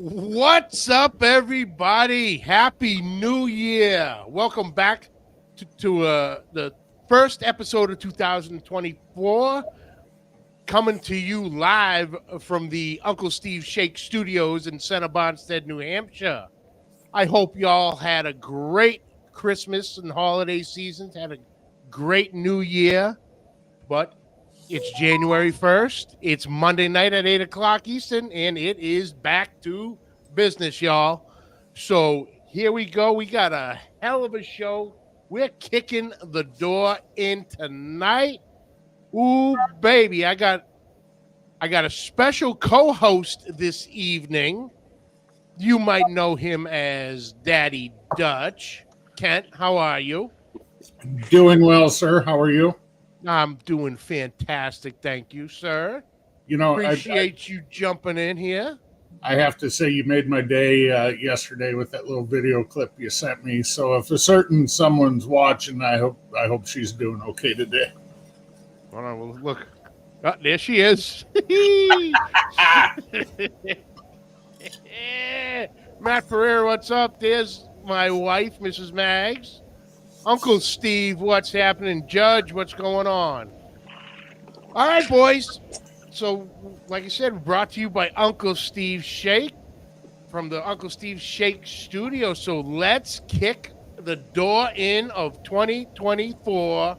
What's up, everybody? Happy New Year! Welcome back to the first episode of 2024, coming to you live from the Uncle Steve Shake Studios in Center Bonstead, New Hampshire. I hope y'all had a great Christmas and holiday seasons, had a great New Year, but it's January 1st. It's Monday night at 8 o'clock Eastern, and it is back to business, y'all. So here we go. We got a hell of a show. We're kicking the door in tonight. Ooh, baby. I got a special co-host this evening. You might know him as Daddy Dutch. Kent, how are you? Doing well, sir. How are you? I'm doing fantastic. Thank you, sir. You know, Appreciate you jumping in here. I have to say you made my day yesterday with that little video clip you sent me. So if a certain someone's watching, I hope she's doing okay today. Hold on, well, look. Oh, there she is. Matt Ferrer, what's up? There's my wife, Mrs. Maggs. Uncle Steve, what's happening? Judge, what's going on? All right, boys. So, like I said, brought to you by Uncle Steve Shake from the Uncle Steve Shake Studio. So let's kick the door in of 2024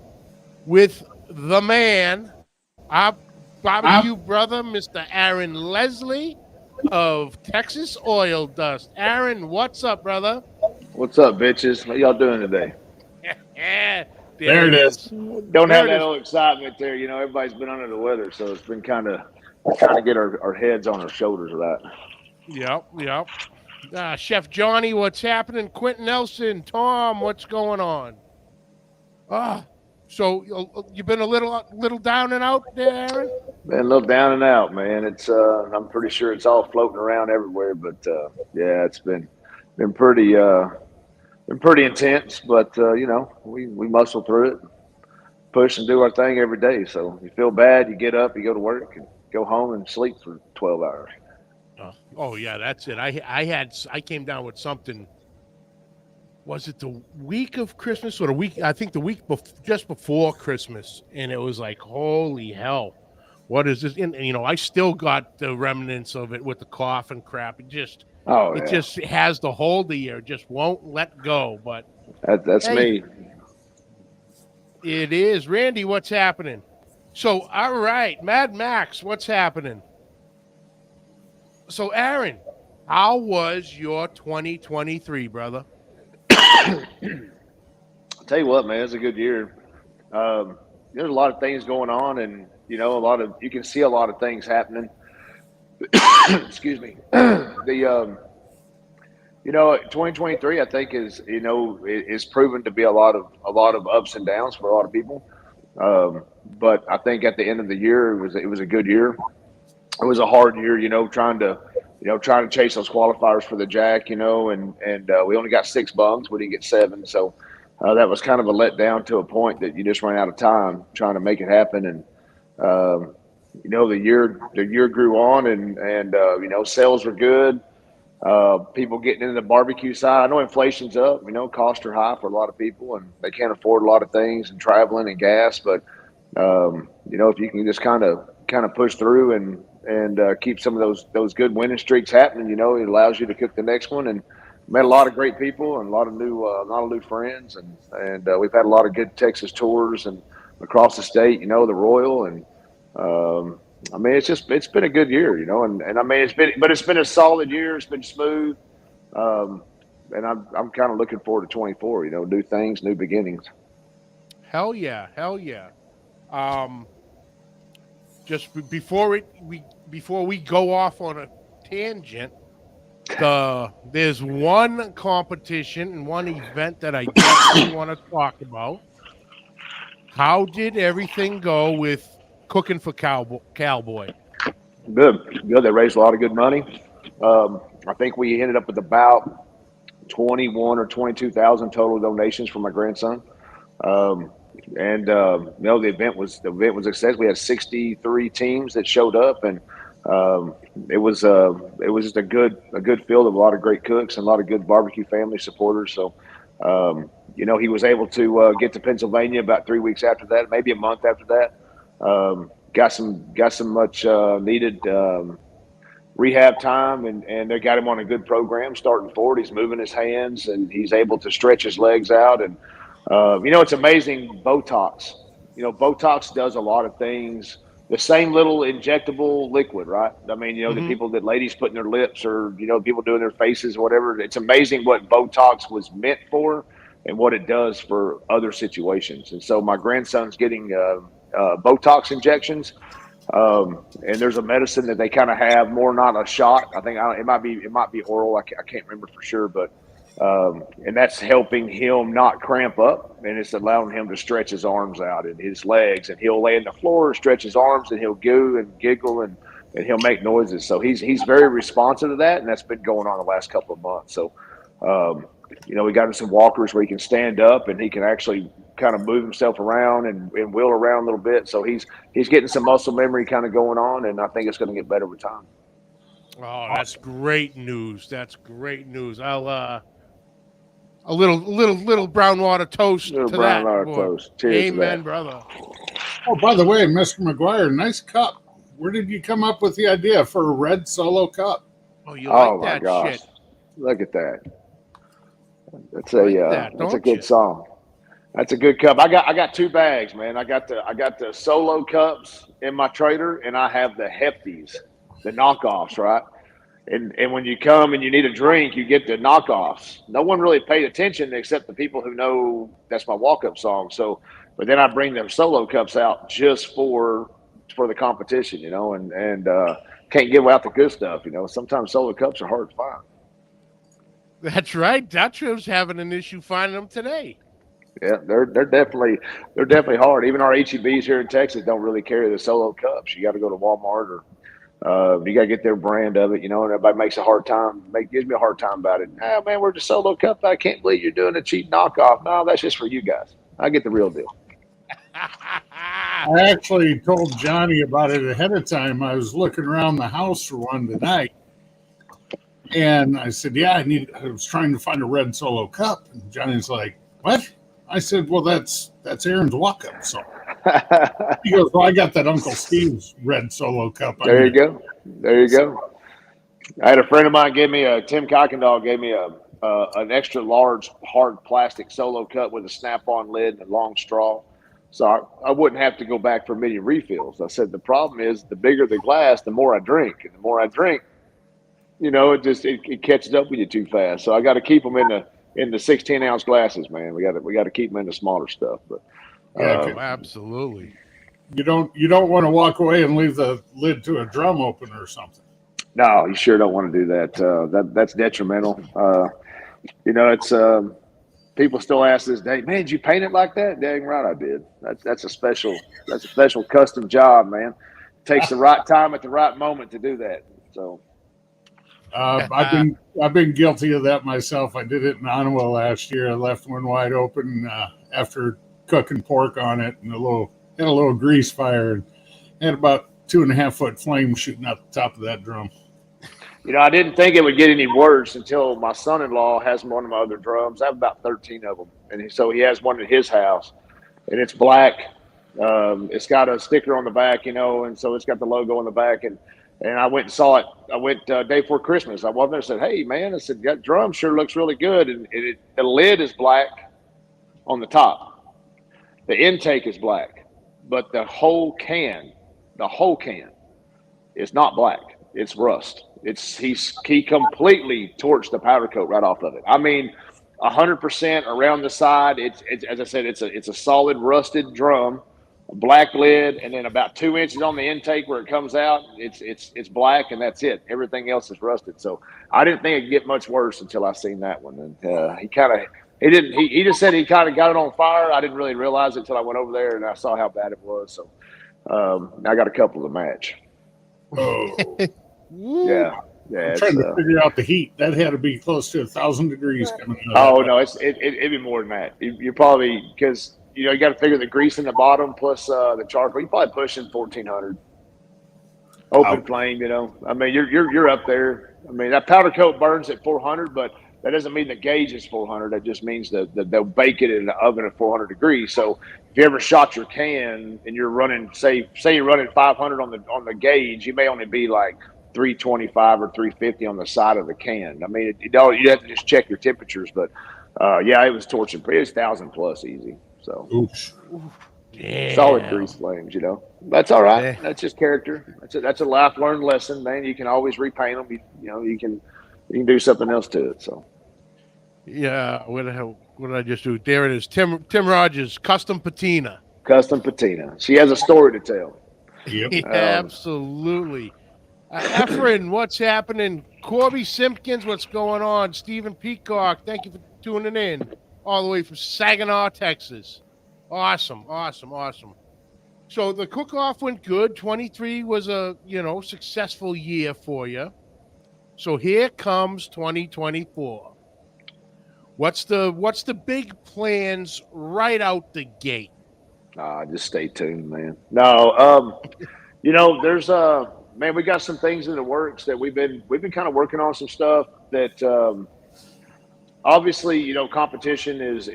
with the man, our barbecue brother, Mr. Aaron Lesley of Texas Oil Dust. Aaron, what's up, brother? What's up, bitches? How y'all doing today? There it is. Don't have that old excitement there. You know, everybody's been under the weather, so it's been kind of trying to get our heads on our shoulders of that. Yep. Chef Johnny, what's happening? Quentin Nelson, Tom, what's going on? So you've been a little down and out there, Aaron? Been a little down and out, man. It's I'm pretty sure it's all floating around everywhere, but yeah, it's been pretty intense. But you know, we muscle through it, push and do our thing every day. So you feel bad, you get up, you go to work, and go home and sleep for 12 hours. Oh yeah, that's it. I came down with something. Was it the week of Christmas or the week? I think the week just before Christmas, and it was like, holy hell, what is this? And you know, I still got the remnants of it with the cough and crap. It just has the hold of you, just won't let go. But that's me. It is. Randy, what's happening? So, all right, Mad Max, what's happening? So, Aaron, how was your 2023, brother? I'll tell you what, man, it's a good year. There's a lot of things going on, and you know, you can see a lot of things happening. Excuse me. You know, 2023, I think is proven to be a lot of ups and downs for a lot of people. But I think at the end of the year, it was a good year. It was a hard year, you know, trying to chase those qualifiers for the Jack, you know, and we only got 6 bungs. We didn't get 7. So that was kind of a letdown to a point that you just ran out of time trying to make it happen. And, you know, the year grew on and you know, sales were good. People getting into the barbecue side. I know inflation's up, you know, costs are high for a lot of people and they can't afford a lot of things and traveling and gas. But, you know, if you can just kind of push through and keep some of those good winning streaks happening, you know, it allows you to cook the next one. And met a lot of great people and a lot of new friends, and we've had a lot of good Texas tours and across the state, you know, the Royal, and I mean, it's been a good year, you know, and I mean, it's been a solid year. It's been smooth, and I'm kind of looking forward to 24. You know, new things, new beginnings. Hell yeah. Just before we go off on a tangent, there's one competition and one event that I definitely want to talk about. How did everything go with Cooking for Cowboy? Good. They raised a lot of good money. I think we ended up with about 21 or 22,000 total donations for my grandson. You know, the event was a success. We had 63 teams that showed up, and It was just a good field of a lot of great cooks and a lot of good barbecue family supporters. So, he was able to get to Pennsylvania about 3 weeks after that, maybe a month after that. Got some much needed rehab time, and they got him on a good program starting forward. He's moving his hands and he's able to stretch his legs out. And it's amazing. Botox does a lot of things. The same little injectable liquid, right? I mean, the people that ladies put in their lips, or people doing their faces or whatever. It's amazing what Botox was meant for and what it does for other situations. And so my grandson's getting Botox injections. And there's a medicine that they kind of have more, not a shot. I think it might be oral. I can't remember for sure, but and that's helping him not cramp up, and it's allowing him to stretch his arms out and his legs, and he'll lay on the floor, stretch his arms, and he'll goo and giggle and he'll make noises. So he's very responsive to that, and that's been going on the last couple of months. So we got him some walkers where he can stand up and he can actually kind of move himself around and wheel around a little bit. So he's getting some muscle memory kind of going on, and I think it's going to get better with time. Oh, that's great news. That's great news. I'll a little brown water toast Little to brown that. water Boy. toast. Cheers. Amen, to brother. Oh, by the way, Mr. McGuire, nice cup. Where did you come up with the idea for a red Solo cup? Oh, you like my that gosh. shit? Look at that. That's Like a good song. That's a good cup. I got 2 bags, man. I got the Solo cups in my trailer, and I have the Hefties, the knockoffs, right? And when you come and you need a drink, you get the knockoffs. No one really paid attention except the people who know that's my walk-up song. So, but then I bring them Solo cups out just for the competition, and can't give out the good stuff. Sometimes Solo cups are hard to find. That's right. Dutcher's having an issue finding them today. Yeah, they're definitely hard. Even our HEBs here in Texas don't really carry the Solo cups. You got to go to Walmart, or you got to get their brand of it, and everybody gives me a hard time about it. Oh, man, we're the Solo cup. I can't believe you're doing a cheap knockoff. No, that's just for you guys. I get the real deal. I actually told Johnny about it ahead of time. I was looking around the house for one tonight, and I said, "Yeah, I was trying to find a red Solo cup." And Johnny's like, "What?" I said, "Well, that's Aaron's walk-up song." He goes, "Well, I got that Uncle Steve's red Solo cup." There you go. I had a friend of mine Tim Kuykendall gave me an extra large hard plastic Solo cup with a snap-on lid and a long straw, so I wouldn't have to go back for many refills. I said the problem is the bigger the glass, the more I drink, and the more I drink, it catches up with you too fast. So I got to keep them in the 16-ounce glasses, man. We got to keep them in the smaller stuff. But absolutely. You don't want to walk away and leave the lid to a drum opener or something. No, you sure don't want to do that. That's detrimental. It's people still ask this day, man, did you paint it like that? Dang right I did. That's a special custom job, man. It takes the right time at the right moment to do that. So I've been guilty of that myself. I did it in Ottawa last year. I left one wide open after cooking pork on it, and had a little grease fire, and had about 2.5 foot flame shooting out the top of that drum. I didn't think it would get any worse until my son-in-law has one of my other drums. I have about 13 of them, and so he has one at his house, and it's black. It's got a sticker on the back, and so it's got the logo on the back, and I went and saw it. I went day before Christmas. I walked there and said, "Hey, man," I said, "that drum sure looks really good." And the lid is black on the top. The intake is black, but the whole can is not black. It's rust. He completely torched the powder coat right off of it. I mean, 100% around the side. It's as I said, it's a solid rusted drum. Black lid, and then about 2 inches on the intake where it comes out, it's black, and that's it. Everything else is rusted. So I didn't think it'd get much worse until I seen that one. And he just said he kind of got it on fire. I didn't really realize it until I went over there and I saw how bad it was. So I got a couple to match. Oh, yeah. I'm trying to figure out the heat. That had to be close to 1,000 degrees coming out. Oh no, it'd be more than that. You're probably, because you got to figure the grease in the bottom plus the charcoal. You're probably pushing 1,400. open flame. You know, I mean, you're up there. I mean, that powder coat burns at 400, but that doesn't mean the gauge is 400. That just means that they'll bake it in the oven at 400 degrees. So if you ever shot your can and you're running, say you're running 500 on the gauge, you may only be like 325 or 350 on the side of the can. I mean, you have to just check your temperatures, but yeah, it was torching. It was 1,000 plus easy. So Oops. Damn. solid grease flames, you know. That's all right. Yeah. That's just character. That's a life learned lesson, man. You can always repaint them. You can do something else to it. So Yeah, what the hell? What did I just do? There it is. Tim Rogers, custom patina. custom patina. She has a story to tell. Yep. Yeah, absolutely. Efren, what's happening? Corby Simpkins, what's going on? Stephen Peacock, thank you for tuning in all the way from Saginaw, Texas. Awesome. So the cook-off went good. 23 was a successful year for you. So here comes 2024. What's the big plans right out the gate? Just stay tuned, man. No, there's man, we got some things in the works that we've been kind of working on some stuff that obviously, competition is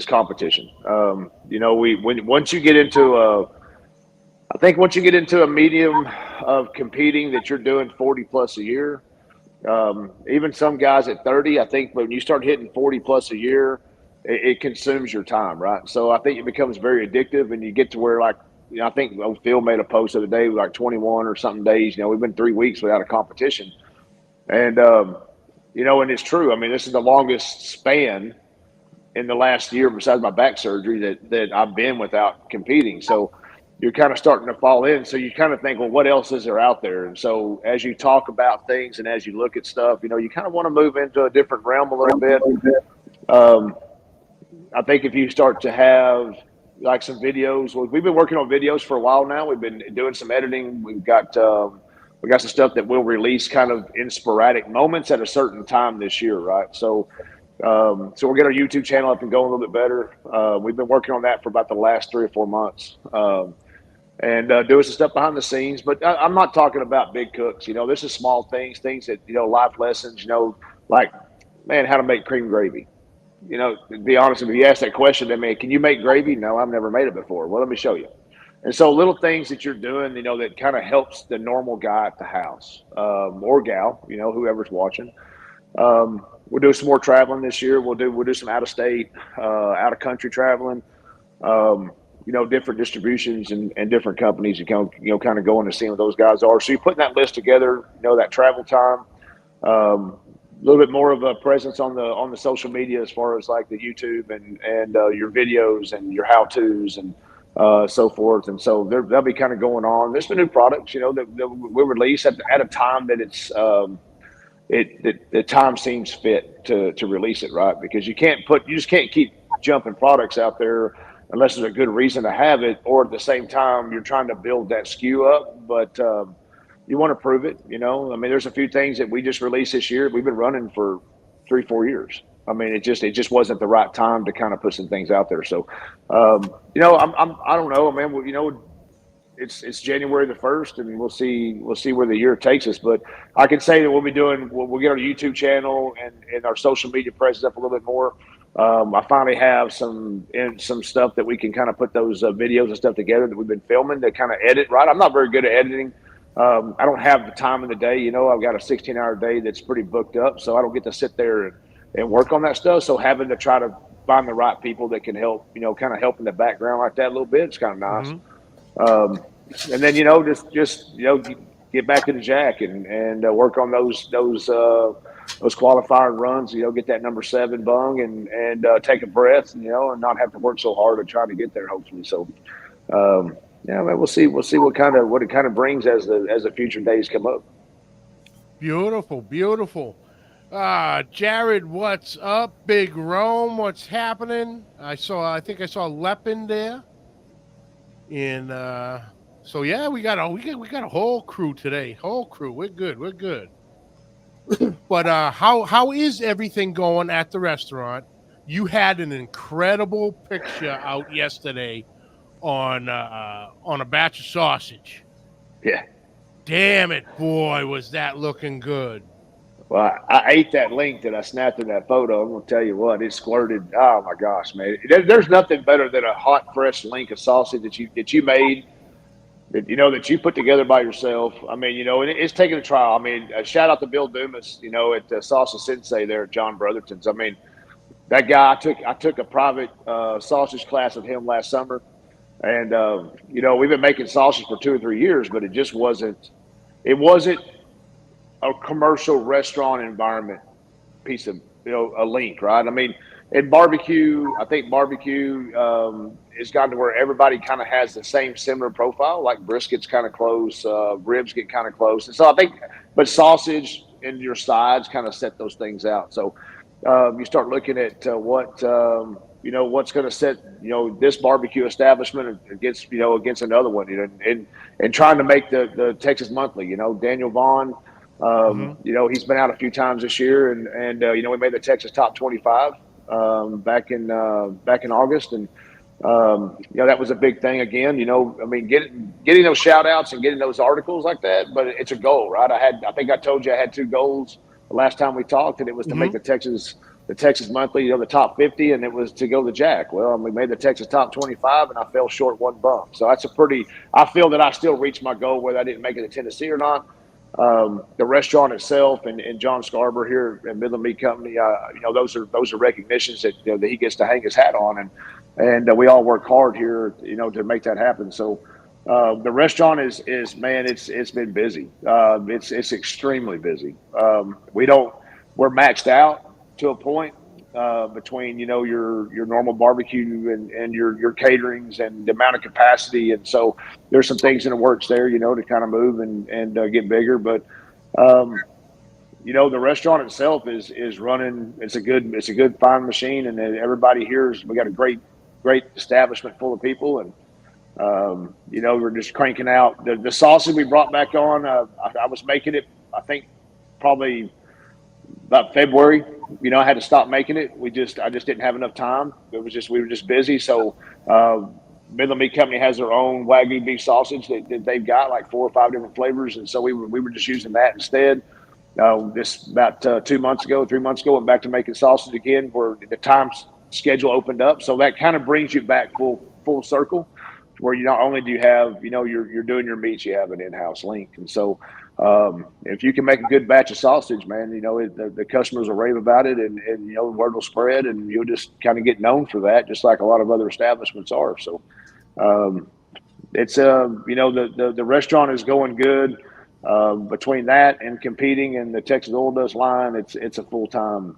competition. Once you get into I think once you get into a medium of competing that you're doing 40 plus a year, even some guys at 30, I think when you start hitting 40 plus a year, it consumes your time, right? So I think it becomes very addictive, and you get to where, like, I think Phil made a post the other day, like 21 or something days. We've been 3 weeks without a competition, and and it's true. I mean, this is the longest span in the last year, besides my back surgery, that I've been without competing. So you're kind of starting to fall in. So you kind of think, well, what else is there out there? And so as you talk about things and as you look at stuff, you kind of want to move into a different realm a little bit. I think if you start to have like some videos, we've been working on videos for a while now. We've been doing some editing. We've got some stuff that we'll release kind of in sporadic moments at a certain time this year, right? So we'll get our YouTube channel up and going a little bit better. We've been working on that for about the last 3 or 4 months. And doing some stuff behind the scenes, but I'm not talking about big cooks. This is small things that, life lessons, like, man, how to make cream gravy. To be honest, if you ask that question, I mean, can you make gravy? No, I've never made it before. Well, let me show you. And so little things that you're doing, that kind of helps the normal guy at the house, or gal, whoever's watching. We'll do some more traveling this year. We'll do some out of state, out of country traveling. Different distributions and different companies, kind of going to see what those guys are. So you're putting that list together, that travel time, a little bit more of a presence on the social media as far as like the YouTube and your videos and your how-tos and so forth. And so they'll be kind of going on. There's some new products, that we'll release at a time that it's the time seems fit to release it, right? Because you just can't keep jumping products out there unless there's a good reason to have it, or at the same time you're trying to build that SKU up. But you want to prove it, I mean, there's a few things that we just released this year. We've been running for 3-4 years. I mean, it just wasn't the right time to kind of put some things out there. So, I don't know, man. It's January the 1st, and we'll see where the year takes us. But I can say that we'll get our YouTube channel and our social media presence up a little bit more. I finally have some stuff that we can kind of put those videos and stuff together that we've been filming to kind of edit. Right, I'm not very good at editing. I don't have the time in the day. I've got a 16-hour day that's pretty booked up, so I don't get to sit there and work on that stuff. So having to try to find the right people that can help, kind of help in the background like that a little bit, it's kind of nice. Mm-hmm. And then just get back to the jack and work on those qualifying runs. Get that number 7 bung and take a breath. And not have to work so hard to try to get there. Hopefully, so. Yeah, man, we'll see what it kind of brings as the future days come up. Beautiful. Jared, what's up? Big Rome, what's happening? I think I saw Lepin there. And so yeah, we got a whole crew today. Whole crew. We're good. But how is everything going at the restaurant? You had an incredible picture out yesterday on a batch of sausage. Yeah. Damn it, boy, was that looking good. Well, I ate that link that I snapped in that photo. I'm gonna tell you what, it squirted. Oh my gosh, man! There's nothing better than a hot, fresh link of sausage that you made, that you put together by yourself. I mean, and it's taking a trial. I mean, shout out to Bill Dumas, at Salsa Sensei there at John Brotherton's. I mean, that guy. I took a private sausage class with him last summer, and we've been making sausage for 2 or 3 years, but it just wasn't. It wasn't a commercial restaurant environment piece of a link, right? I mean, in barbecue, I think barbecue has gotten to where everybody kind of has the same similar profile. Like brisket's kind of close, ribs get kind of close, and so I think, but sausage and your sides kind of set those things out. So you start looking at what's going to set this barbecue establishment against another one, and trying to make the Texas Monthly. Daniel Vaughn. He's been out a few times this year, and we made the Texas Top 25 back in August, and that was a big thing again. I mean, getting those shout outs and getting those articles like that, but it's a goal, right? I think I told you I had 2 goals the last time we talked, and it was to make the Texas Monthly, the top 50, and it was to go to Jack. Well, we made the Texas Top 25, and I fell short 1 bump. So I feel that I still reached my goal, whether I didn't make it to Tennessee or not. The restaurant itself and John Scarber here at Midland Meat Company, those are recognitions that that he gets to hang his hat on, and we all work hard here, to make that happen. So the restaurant is man, it's been busy. It's extremely busy. We're maxed out to a point between your normal barbecue and your caterings and the amount of capacity, and so there's some things in the works there to kind of move and get bigger, but the restaurant itself is running. It's a good fine machine, and everybody here we got a great establishment full of people, and we're just cranking out the sausage we brought back on. I was making it, I think, probably about February. I had to stop making it. I just didn't have enough time. We were just busy. So Midland Meat Company has their own Wagyu beef sausage that they've got like 4 or 5 different flavors, and so we were just using that instead. This about 3 months ago, went back to making sausage again, where the time schedule opened up. So that kind of brings you back full circle, where you not only do you have you're doing your meats, you have an in-house link, and so. If you can make a good batch of sausage, man, the customers will rave about it, and the word will spread, and you'll just kind of get known for that, just like a lot of other establishments are. So, it's the restaurant is going good. Between that and competing in the Texas Oil Dust line, it's a full-time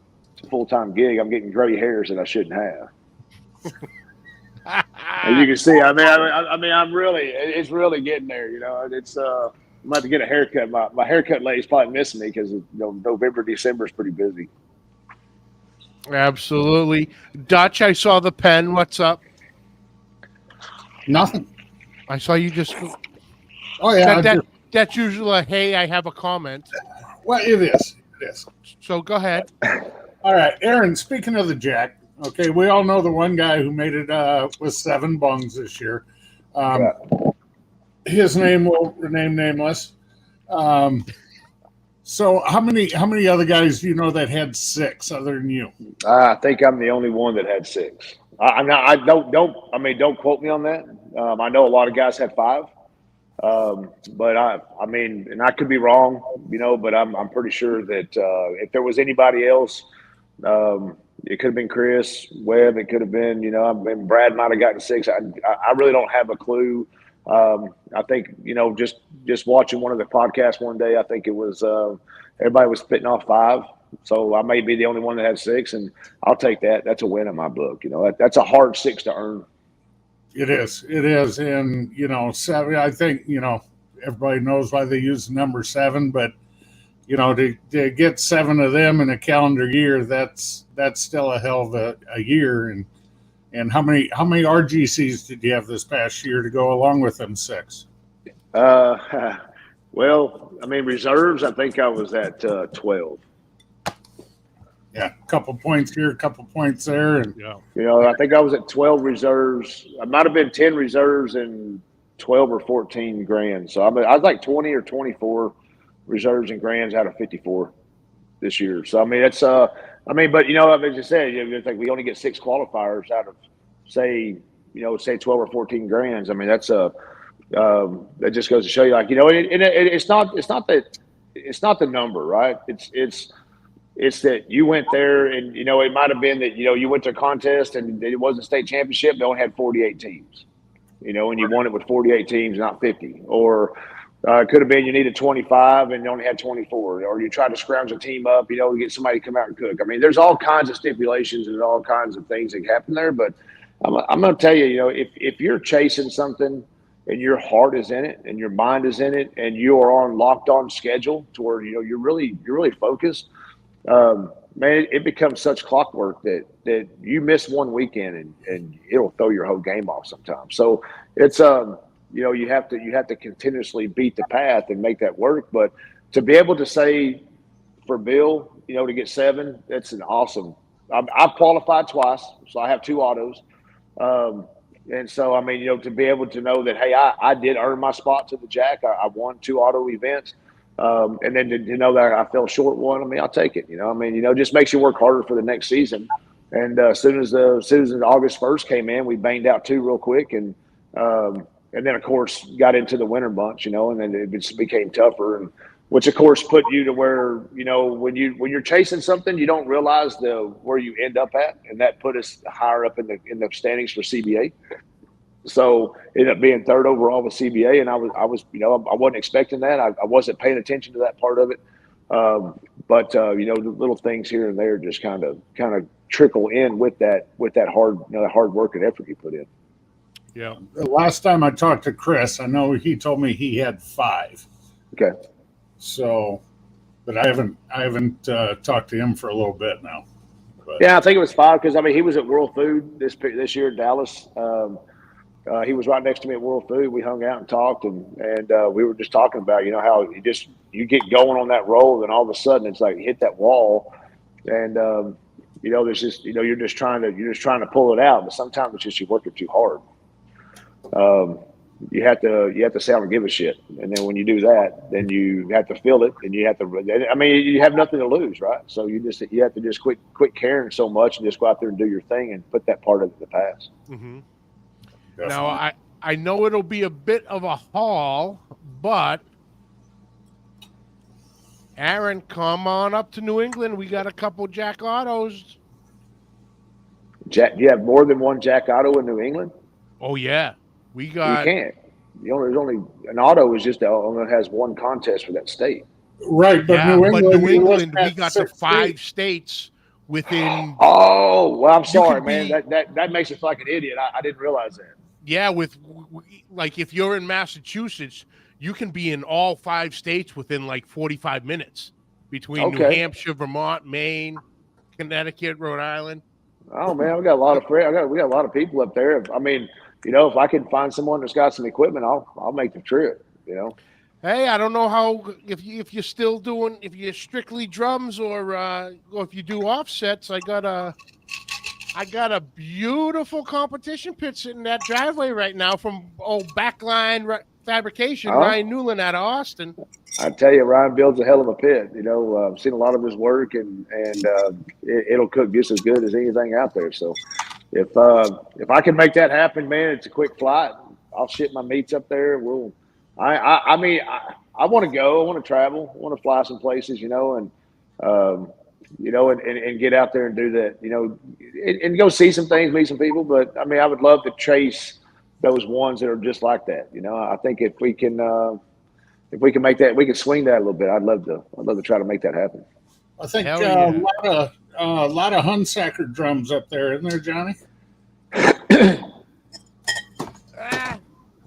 gig. I'm getting gray hairs that I shouldn't have. As you can see, it's really getting there. It's I'm about to get a haircut. My haircut lady's probably missing me because November, December is pretty busy. Absolutely. Dutch, I saw the pen. What's up? Nothing. I saw you just. Oh yeah. That's usually a hey, I have a comment. Well, it is. So go ahead. All right, Aaron. Speaking of the Jack, okay, we all know the one guy who made it with 7 bungs this year. His name will remain nameless. So how many other guys do you know that had 6 other than you? I think I'm the only one that had 6. Don't quote me on that. I know a lot of guys had 5. But and I could be wrong, but I'm pretty sure that if there was anybody else, it could have been Chris Webb. It could have been, Brad might have gotten 6. I really don't have a clue. I think, just watching one of the podcasts one day, I think it was, everybody was spitting off 5. So I may be the only one that had 6, and I'll take that. That's a win in my book. That's a hard 6 to earn. It is. And, 7, I think, everybody knows why they use the number 7, but, to get 7 of them in a calendar year, that's still a hell of a year. And how many RGCs did you have this past year to go along with them 6? Well, reserves, I think I was at 12. Yeah, a couple points here, a couple points there, and I think I was at 12 reserves. I might have been 10 reserves and 12 or 14 grand. So I was like 20 or 24 reserves and grands out of 54 this year. So I mean, it's but as I said, it's like we only get 6 qualifiers out of say 12 or 14 grands. I mean, that's that just goes to show you, like, it's not the number, right? It's that you went there, and it might have been that you went to a contest and it wasn't a state championship. They only had 48 teams, and you won it with 48 teams, not 50. Or it could have been you needed 25 and you only had 24. Or you tried to scrounge a team up, to get somebody to come out and cook. I mean, there's all kinds of stipulations and all kinds of things that happen there. But I'm going to tell you, if you're chasing something and your heart is in it and your mind is in it and you are on locked on schedule to where you're really focused. Man, it becomes such clockwork that you miss one weekend and it'll throw your whole game off sometimes. So it's you have to continuously beat the path and make that work. But to be able to say for Bill, to get 7, that's an awesome. I've qualified twice, so I have 2 autos. And so, I mean, to be able to know that, hey, I did earn my spot to the Jack. I won 2 auto events. And then to know that I fell short one, I mean, I'll take it. Just makes you work harder for the next season. And as soon as August 1st came in, we banged out 2 real quick, and then of course got into the winter bunch, and then it just became tougher, and which of course put you to where when you're chasing something, you don't realize where you end up at, and that put us higher up in the standings for CBA. So ended up being 3rd overall with CBA, and I wasn't expecting that. I wasn't paying attention to that part of it. But the little things here and there just kind of trickle in with that hard work and effort you put in. Yeah. The last time I talked to Chris, I know he told me he had 5. Okay. So, but I haven't talked to him for a little bit now. But. Yeah, I think it was 5 because he was at World Food this year in Dallas. He was right next to me at World Food. We hung out and talked, and we were just talking about how you get going on that roll, and all of a sudden it's like you hit that wall, and there's just you're just trying to pull it out, but sometimes it's just you're working too hard. You have to say I don't give a shit, and then when you do that, then you have to feel it, and you have to. I mean, you have nothing to lose, right? So you have to just quit caring so much and just go out there and do your thing and put that part of it in the past. Mm-hmm. Now, I know it'll be a bit of a haul, but Aaron, come on up to New England. We got a couple Jack Autos. Jack, you have more than one Jack Auto in New England? Oh, yeah. We got. You can't. There's only an auto is just only has one contest for that state. Right, but yeah, New England, we got the 5 states within. Oh, well, I'm sorry, man. That makes us like an idiot. I didn't realize that. Yeah, like if you're in Massachusetts, you can be in all 5 states within like 45 minutes between New Hampshire, Vermont, Maine, Connecticut, Rhode Island. Oh man, we got a lot of friends. We got a lot of people up there. I mean, if I can find someone that's got some equipment, I'll make the trip. Hey, I don't know how if you're still doing if you're strictly drums or if you do offsets. I got a beautiful competition pit sitting in that driveway right now from Backline Fabrication, Ryan Newland out of Austin. I tell you, Ryan builds a hell of a pit. I've seen a lot of his work, and it'll cook just as good as anything out there. So if I can make that happen, man, it's a quick flight. I'll ship my meats up there. I mean, I want to go. I want to travel. I want to fly some places, and get out there and do that, and go see some things, meet some people. But I mean, I would love to chase those ones that are just like that. I think if we can make that, we can swing that a little bit. I'd love to try to make that happen. I think a lot of Hunsacker drums up there, isn't there, Johnny?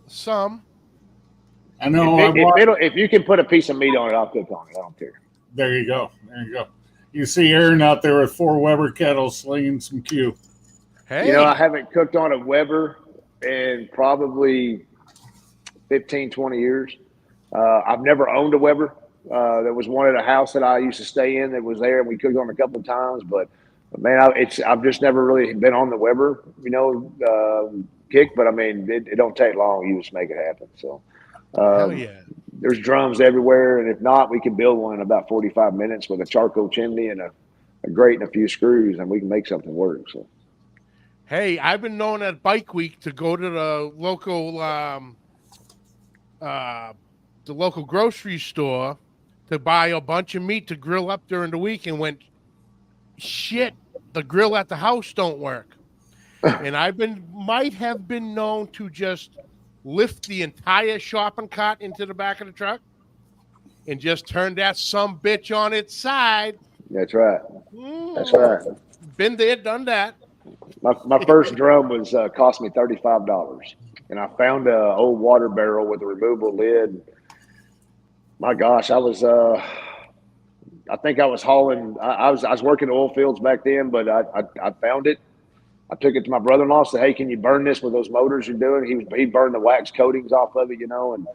Some. I know. If you can put a piece of meat on it, I'll cook on it. I don't care. There you go. You see Aaron out there with 4 Weber kettles slinging some Q. Hey. I haven't cooked on a Weber in probably 15, 20 years. I've never owned a Weber. There was one at a house that I used to stay in that was there, and we cooked on it a couple of times. But man, I've just never really been on the Weber. kick, but I mean, it don't take long. You just make it happen. So, Hell um, yeah. there's drums everywhere, and if not, we can build one in about 45 minutes with a charcoal chimney and a grate and a few screws, and we can make something work. So, Hey, I've been known at Bike Week to go to the local grocery store to buy a bunch of meat to grill up during the week, and went, shit, the grill at the house don't work. And might have been known to just lift the entire shopping cart into the back of the truck and just turn that some bitch on its side. that's right. That's right. Been there, done that. My first drum was cost me $35, and I found a old water barrel with a removable lid. My gosh, I think I was hauling. I was working oil fields back then, but I found it. I took it to my brother-in-law. Said, "Hey, can you burn this with those motors you're doing?" He burned the wax coatings off of it, and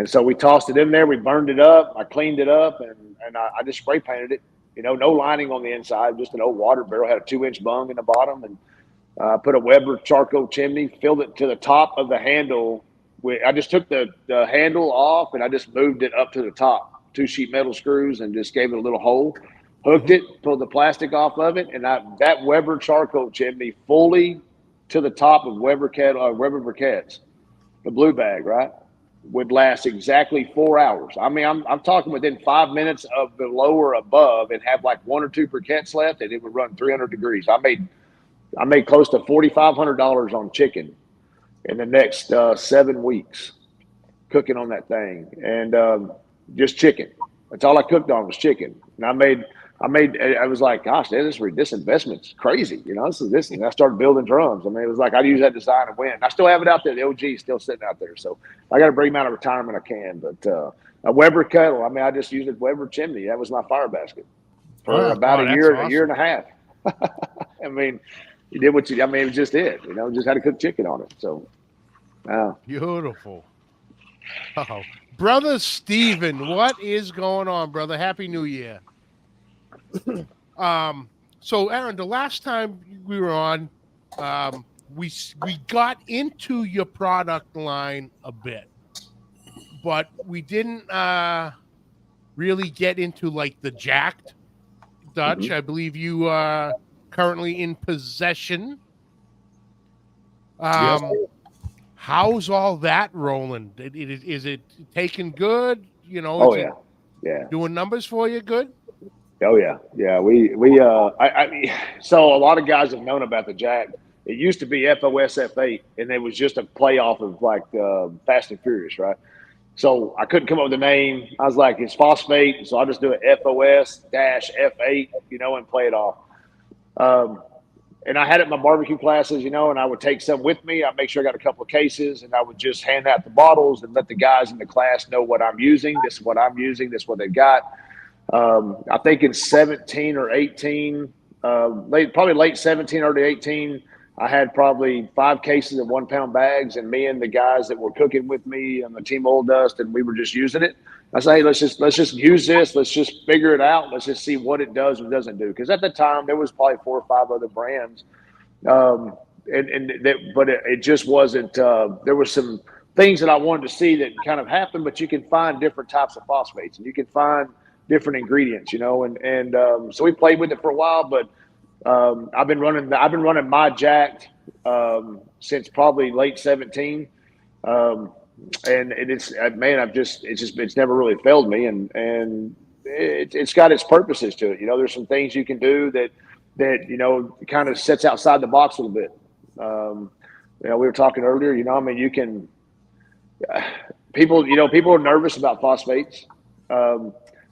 so we tossed it in there. We burned it up. I cleaned it up, and I just spray painted it. No lining on the inside, just an old water barrel. Had a 2-inch bung in the bottom, and put a Weber charcoal chimney. Filled it to the top of the handle. I just took the handle off, and I just moved it up to the top. 2 sheet metal screws, and just gave it a little hole. Hooked it, pulled the plastic off of it, and that Weber charcoal chimney fully to the top of Weber briquettes, the blue bag, right, would last exactly 4 hours. I mean, I'm talking within 5 minutes of the lower above, and have like 1 or 2 briquettes left, and it would run 300 degrees. I made close to $4,500 on chicken in the next 7 weeks, cooking on that thing, and just chicken. That's all I cooked on was chicken, and I was like, gosh, this investment's crazy. This. And I started building drums. I mean, it was like, I'd use that design and win. I still have it out there. The OG is still sitting out there. So if I got to bring him out of retirement, I can. But a Weber kettle, I mean, I just used a Weber chimney. That was my fire basket for about a year, awesome. A year and a half. I mean, you did what it was just it. Just had to cook chicken on it. So, Beautiful. Oh, brother Steven, what is going on, brother? Happy New Year. So Aaron, the last time we were on, we got into your product line a bit, but we didn't really get into like the jacked Dutch. Mm-hmm. I believe you are currently in possession. Yes. How's all that rolling? Is it taking good? Oh yeah. Doing numbers for you good? Oh yeah. So a lot of guys have known about the Jack. It used to be FOS F8, and it was just a play off of like Fast and Furious, right? So I couldn't come up with a name. I was like, it's phosphate, so I'll just do it FOS-F8, and play it off. And I had it in my barbecue classes, and I would take some with me. I'd make sure I got a couple of cases, and I would just hand out the bottles and let the guys in the class know what I'm using. This is what I'm using. This is what they've got. I think in 17 or 18, probably late 17, early 18, I had probably 5 cases of 1 pound bags, and me and the guys that were cooking with me on the Team Oil Dust, and we were just using it. I say, hey, let's just use this. Let's just figure it out. Let's just see what it does and doesn't do. Because at the time there was probably 4 or 5 other brands, but it just wasn't. There were some things that I wanted to see that kind of happened, but you can find different types of phosphates, and you can find different ingredients, so we played with it for a while, but I've been running my jacked since probably late 17, and it's never really failed me, and it's got its purposes to it. There's some things you can do that kind of sets outside the box a little bit. We were talking earlier, you can people are nervous about phosphates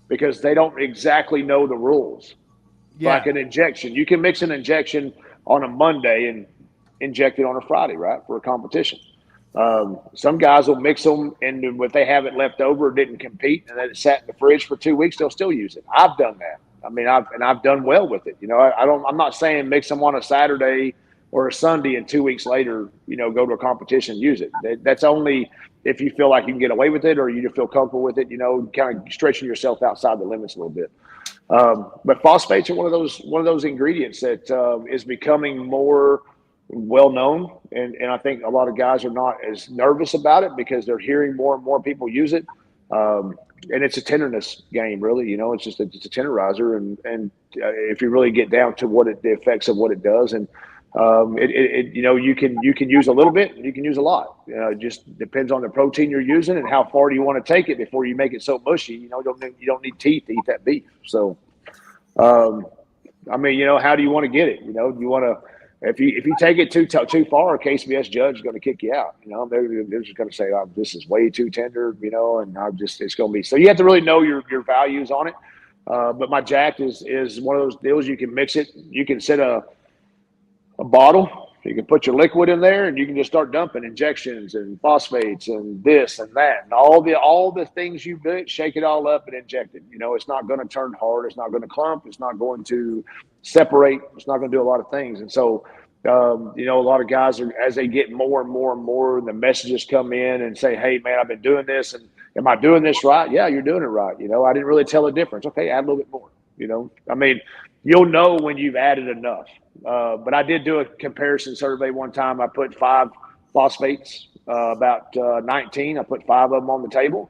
because they don't exactly know the rules. Yeah. Like an injection, you can mix an injection on a Monday and inject it on a Friday, right, for a competition. Some guys will mix them, and if they have it left over, didn't compete, and then it sat in the fridge for 2 weeks, they'll still use it. I've done that. I mean, I've done well with it. I'm not saying mix them on a Saturday or a Sunday, and 2 weeks later, go to a competition and use it. That's only if you feel like you can get away with it, or you feel comfortable with it. Kind of stretching yourself outside the limits a little bit. But phosphates are one of those ingredients that is becoming more well known, and I think a lot of guys are not as nervous about it because they're hearing more and more people use it. And it's a tenderness game, really. It's just it's a tenderizer, and if you really get down to the effects of what it does, and you can use a little bit, you can use a lot. It just depends on the protein you're using and how far do you want to take it before you make it so mushy. You don't need teeth to eat that beef. So, how do you want to get it? You want to. If you take it too far, a KCBS judge is going to kick you out. They're just going to say, "Oh, this is way too tender," and it's going to be. So you have to really know your values on it. But my jack is one of those deals. You can mix it. You can set a bottle. You can put your liquid in there, and you can just start dumping injections and phosphates and this and that and all the things you do. Shake it all up and inject it. It's not going to turn hard. It's not going to clump. It's not going to separate. It's not going to do a lot of things. And so, a lot of guys as they get more and more and more, the messages come in and say, "Hey, man, I've been doing this, and am I doing this right? Yeah, you're doing it right. I didn't really tell the difference. Okay, add a little bit more. You'll know when you've added enough." But I did do a comparison survey one time. I put 5 phosphates, about 19. I put 5 of them on the table.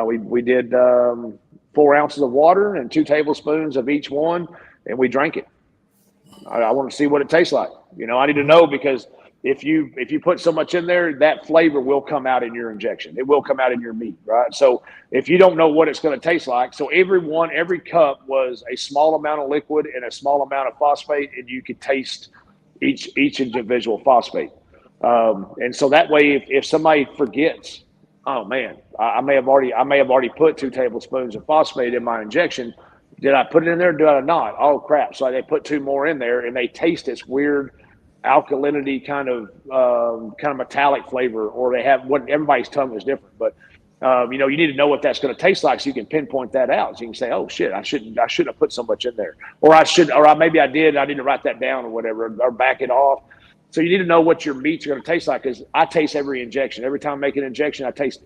We did 4 ounces of water and 2 tablespoons of each one, and we drank it. I want to see what it tastes like. I need to know because if you put so much in there, that flavor will come out in your injection. It will come out in your meat, right? So if you don't know what it's going to taste like, so every cup was a small amount of liquid and a small amount of phosphate, and you could taste each individual phosphate. And so that way, if somebody forgets, oh man, I may have already put 2 tablespoons of phosphate in my injection. Did I put it in there? Did I not? Oh crap! So they put 2 more in there, and they taste this weird alkalinity kind of metallic flavor, or they have what everybody's tongue is different, but you need to know what that's going to taste like so you can pinpoint that out. So you can say, "Oh shit, I shouldn't have put so much in there," or maybe I did. I need to write that down or whatever, or back it off. So you need to know what your meats are going to taste like because I taste every injection. Every time I make an injection, I taste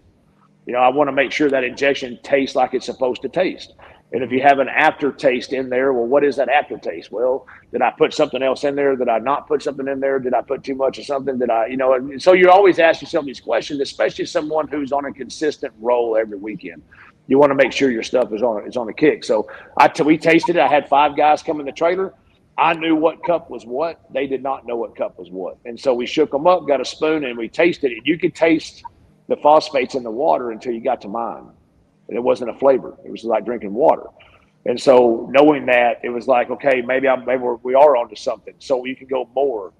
it. I want to make sure that injection tastes like it's supposed to taste. And if you have an aftertaste in there, well, what is that aftertaste? Well, did I put something else in there? Did I not put something in there? Did I put too much of something? And so you always ask yourself these questions, especially someone who's on a consistent roll every weekend. You want to make sure your stuff is on a kick. So we tasted it. I had 5 guys come in the trailer. I knew what cup was what. They did not know what cup was what. And so we shook them up, got a spoon, and we tasted it. You could taste the phosphates in the water until you got to mine. And it wasn't a flavor. It was like drinking water. And so knowing that, it was like, okay, maybe we are onto something. So you can go more.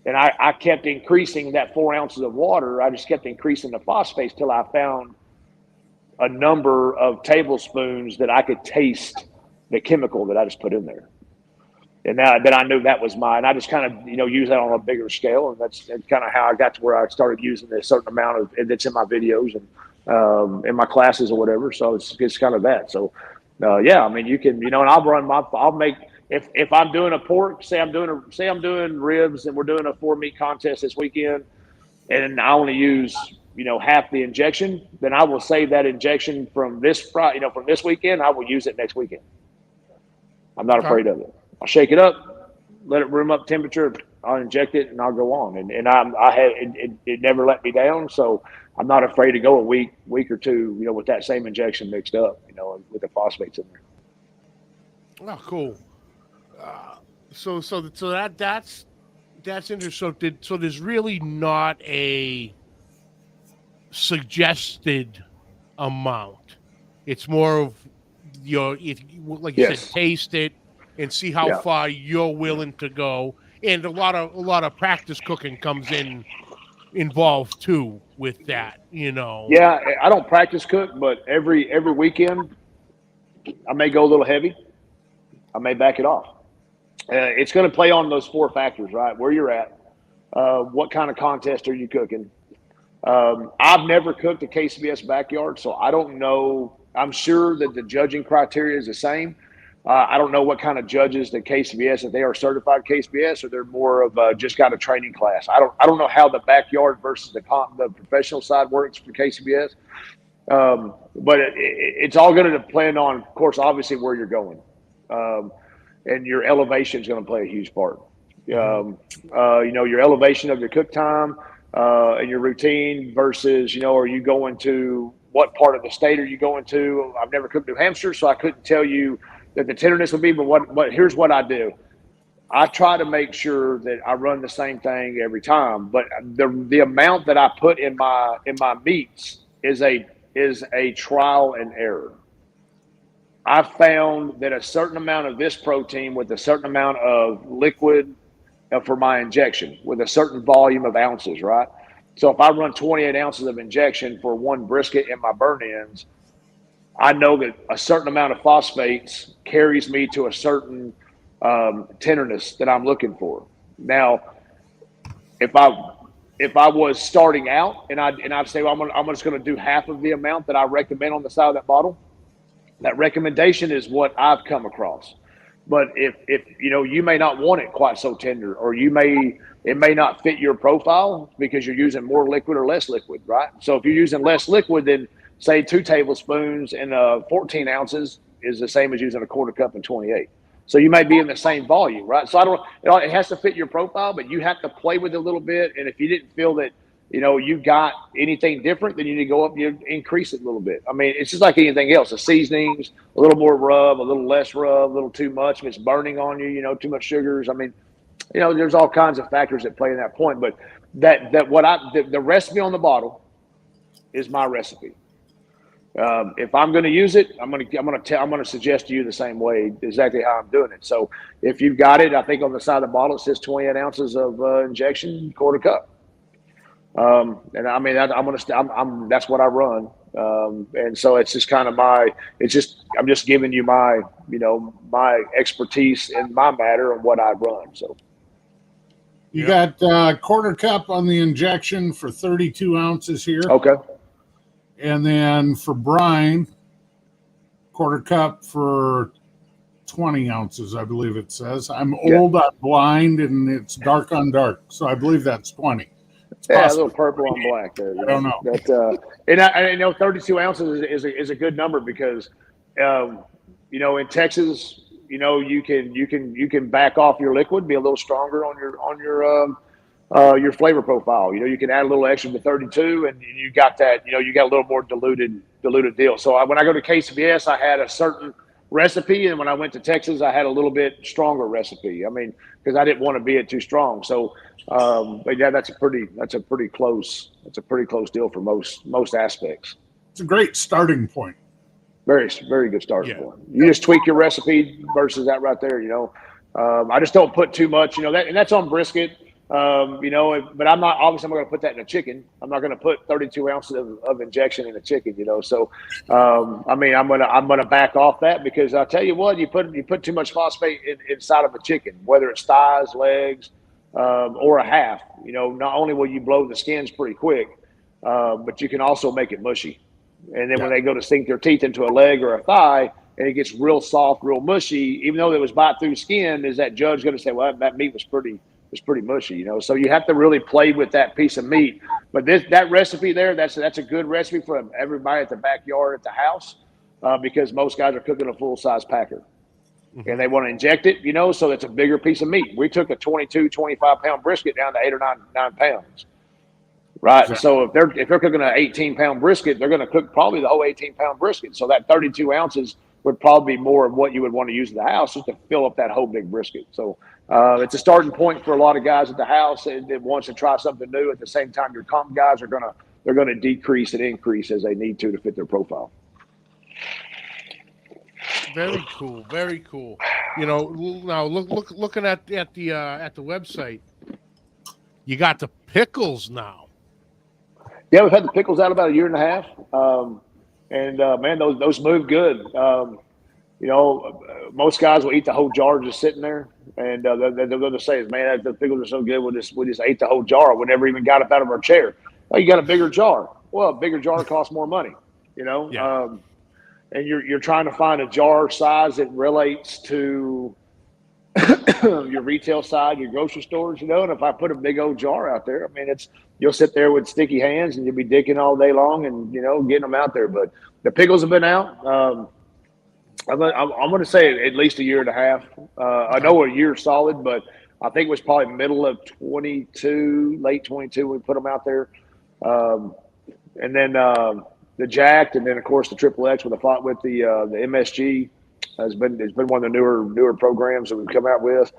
And I kept increasing that 4 ounces of water. I just kept increasing the phosphates till I found a number of tablespoons that I could taste the chemical that I just put in there. And then I knew that was mine. I just kind of, use that on a bigger scale. And that's kind of how I got to where I started using a certain amount that's in my videos and in my classes or whatever. So it's kind of that. So, you can, and I'll make, if I'm doing a pork, say I'm doing ribs and we're doing a 4 meat contest this weekend and I only use, half the injection, then I will save that injection from this weekend. I will use it next weekend. I'm not afraid of it. I'll shake it up, let it room up temperature. I'll inject it and I'll go on. And it never let me down. So I'm not afraid to go a week or two, with that same injection mixed up, with the phosphates in there. Oh, cool. So that's interesting. So there's really not a suggested amount. It's more of like you said, taste it and see how far you're willing to go. And a lot of practice cooking comes involved too with that, Yeah, I don't practice cook, but every weekend I may go a little heavy. I may back it off. It's going to play on those 4 factors, right? Where you're at, what kind of contest are you cooking? I've never cooked a KCBS backyard, so I don't know. I'm sure that the judging criteria is the same. I don't know what kind of judges the KCBS, if they are certified KCBS or they're more of just got a training class. I don't know how the backyard versus the professional side works for KCBS. But it's all going to depend on, of course, obviously where you're going. And your elevation is going to play a huge part. Your elevation of your cook time and your routine versus, are you going to what part of the state are you going to? I've never cooked New Hampshire, so I couldn't tell you that the tenderness would be, but here's what I do. I try to make sure that I run the same thing every time, but the amount that I put in my meats is a trial and error. I found that a certain amount of this protein with a certain amount of liquid for my injection with a certain volume of ounces, right? So if I run 28 ounces of injection for one brisket in my burn-ins, I know that a certain amount of phosphates carries me to a certain tenderness that I'm looking for. Now, if I was starting out and I'd say, well, I'm just going to do half of the amount that I recommend on the side of that bottle, that recommendation is what I've come across. But if you may not want it quite so tender, or it may not fit your profile because you're using more liquid or less liquid, right? So if you're using less liquid, then say 2 tablespoons and 14 ounces is the same as using a quarter cup and 28. So you may be in the same volume, right? So it has to fit your profile, but you have to play with it a little bit. And if you didn't feel that, you got anything different, then you need to go up and increase it a little bit. I mean, it's just like anything else. The seasonings, a little more rub, a little less rub, a little too much. If it's burning on you, too much sugars. I mean, there's all kinds of factors that play in that point. But the recipe on the bottle is my recipe. If I'm going to use it, I'm going to suggest to you the same way, exactly how I'm doing it. So if you've got it, I think on the side of the bottle it says 28 ounces of injection, quarter cup. And I mean, that's what I run. And so it's just kind of I'm just giving you my expertise in my matter and what I run. So you got quarter cup on the injection for 32 ounces here. Okay. And then for brine, quarter cup for 20 ounces, I believe it says. I'm old on blind, and it's dark on dark, so I believe that's 20. Yeah, a little purple on black there. I don't know. But, and I know 32 ounces is a good number because, in Texas, you can back off your liquid, be a little stronger on your flavor profile. You can add a little extra to 32, and you got that. You got a little more diluted deal. So when I go to KCBS, I had a certain recipe, and when I went to Texas, I had a little bit stronger recipe. I mean, because I didn't want to be it too strong. So, but yeah, that's a pretty close deal for most aspects. It's a great starting point. Very, very good starting point. You just tweak your recipe versus that right there. I just don't put too much. And that's on brisket. But I'm not going to put that in a chicken. I'm not going to put 32 ounces of injection in a chicken, So, I'm going to back off that because I'll tell you what, you put too much phosphate inside of a chicken, whether it's thighs, legs, or a half. Not only will you blow the skins pretty quick, but you can also make it mushy. And then when they go to sink their teeth into a leg or a thigh, and it gets real soft, real mushy, even though it was bite through skin, is that judge going to say, well, that meat was pretty mushy, So you have to really play with that piece of meat. But that recipe there, that's a good recipe for everybody at the backyard at the house, because most guys are cooking a full size packer, and they want to inject it, so it's a bigger piece of meat. We took a 22, 25 pound brisket down to 8 or 9 pounds, right? Exactly. So if they're cooking an 18 pound brisket, they're going to cook probably the whole 18 pound brisket. So that 32 ounces would probably be more of what you would want to use in the house just to fill up that whole big brisket. So it's a starting point for a lot of guys at the house that wants to try something new. At the same time, your comp guys they're gonna decrease and increase as they need to fit their profile. Very cool, very cool. Now looking at the website, you got the pickles now. Yeah, we've had the pickles out about a year and a half, and man, those move good. Most guys will eat the whole jar just sitting there, and they're going to say, "Man, the pickles are so good. We just ate the whole jar. We never even got up out of our chair." Oh, you got a bigger jar. Well, a bigger jar costs more money, Yeah. And you're trying to find a jar size that relates to your retail side, your grocery stores, And if I put a big old jar out there, you'll sit there with sticky hands and you'll be dicking all day long and getting them out there. But the pickles have been out. I'm going to say at least a year and a half. I know a year solid, but I think it was probably middle of 22, late 22 when we put them out there. And then the Jacked, and then of course the Triple X with the MSG has been one of the newer programs that we've come out with.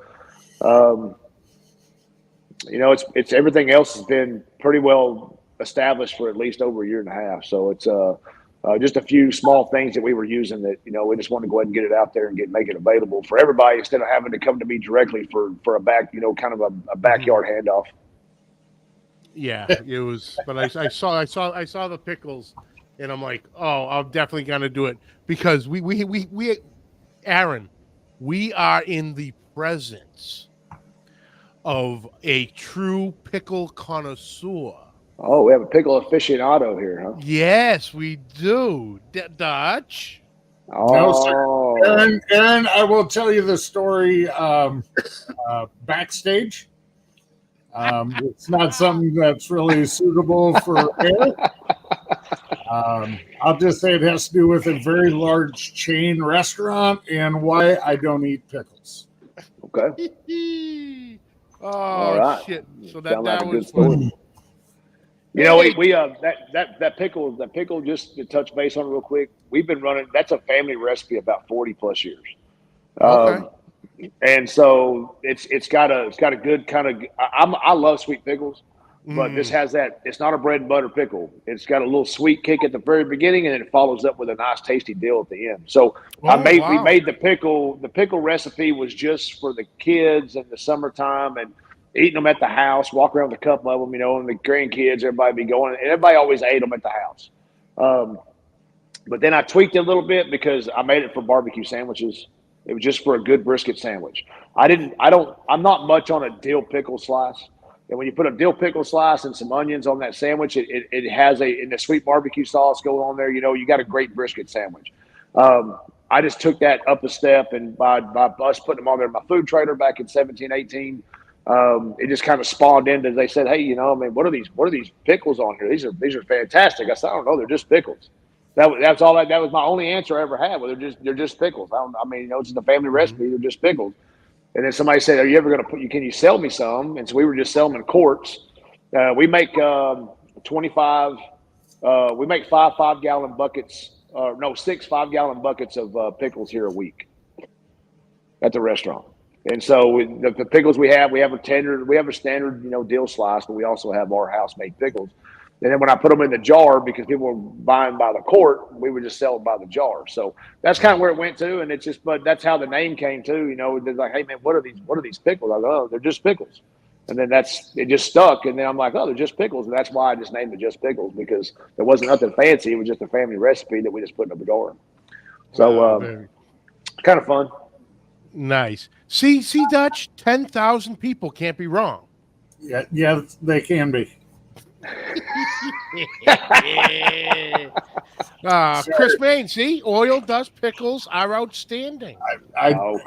It's everything else has been pretty well established for at least over a year and a half. So it's just a few small things that we were using that we just wanted to go ahead and get it out there and make it available for everybody instead of having to come to me directly for a back kind of a backyard handoff. Yeah, it was. But I saw the pickles, and I'm like, oh, I'm definitely gonna do it because we Aaron, we are in the presence of a true pickle connoisseur. Oh, we have a pickle aficionado here, huh? Yes, we do. Dutch. Oh, no, sir. Aaron, I will tell you the story backstage. It's not something that's really suitable for air. I'll just say it has to do with a very large chain restaurant and why I don't eat pickles. Okay. Oh, right. Shit! So Sound that like a was good story. fun. We that pickle, just to touch base on it real quick. We've been running. That's a family recipe about 40 plus years. Okay. And so it's got a good kind of. I love sweet pickles, but this has that. It's not a bread and butter pickle. It's got a little sweet kick at the very beginning, and then it follows up with a nice tasty dill at the end. So we made the pickle. The pickle recipe was just for the kids in the summertime and eating them at the house. Walk around with a couple of them, and the grandkids, everybody be going, and everybody always ate them at the house. But then I tweaked it a little bit because I made it for barbecue sandwiches. It was just for a good brisket sandwich. I'm not much on a dill pickle slice. And when you put a dill pickle slice and some onions on that sandwich, it has in the sweet barbecue sauce going on there, you got a great brisket sandwich. I just took that up a step, and by us putting them on there in my food trailer back in 17, 18, it just kind of spawned into, they said, hey, what are these pickles on here? These are fantastic. I said, I don't know, they're just pickles. That was my only answer I ever had. Well, they're just pickles. It's just a family recipe. They're just pickles. And then somebody said, "Are you ever going to can you sell me some?" And so we were just selling them in quarts. We make 25. We make 5-gallon buckets. Six 5-gallon buckets of pickles here a week at the restaurant. And so the pickles we have a standard dill slice, but we also have our house made pickles. And then when I put them in the jar, because people were buying by the quart, we would just sell them by the jar. So that's kind of where it went to. And but that's how the name came too. They're like, hey man, what are these pickles? I go, oh, they're just pickles. And then it just stuck. And then I'm like, oh, they're just pickles. And that's why I just named it Just Pickles, because there wasn't nothing fancy. It was just a family recipe that we just put in a jar. So kind of fun. Nice. See, Dutch, 10,000 people can't be wrong. Yeah, they can be. Chris Main, see, oil, dust, pickles are outstanding.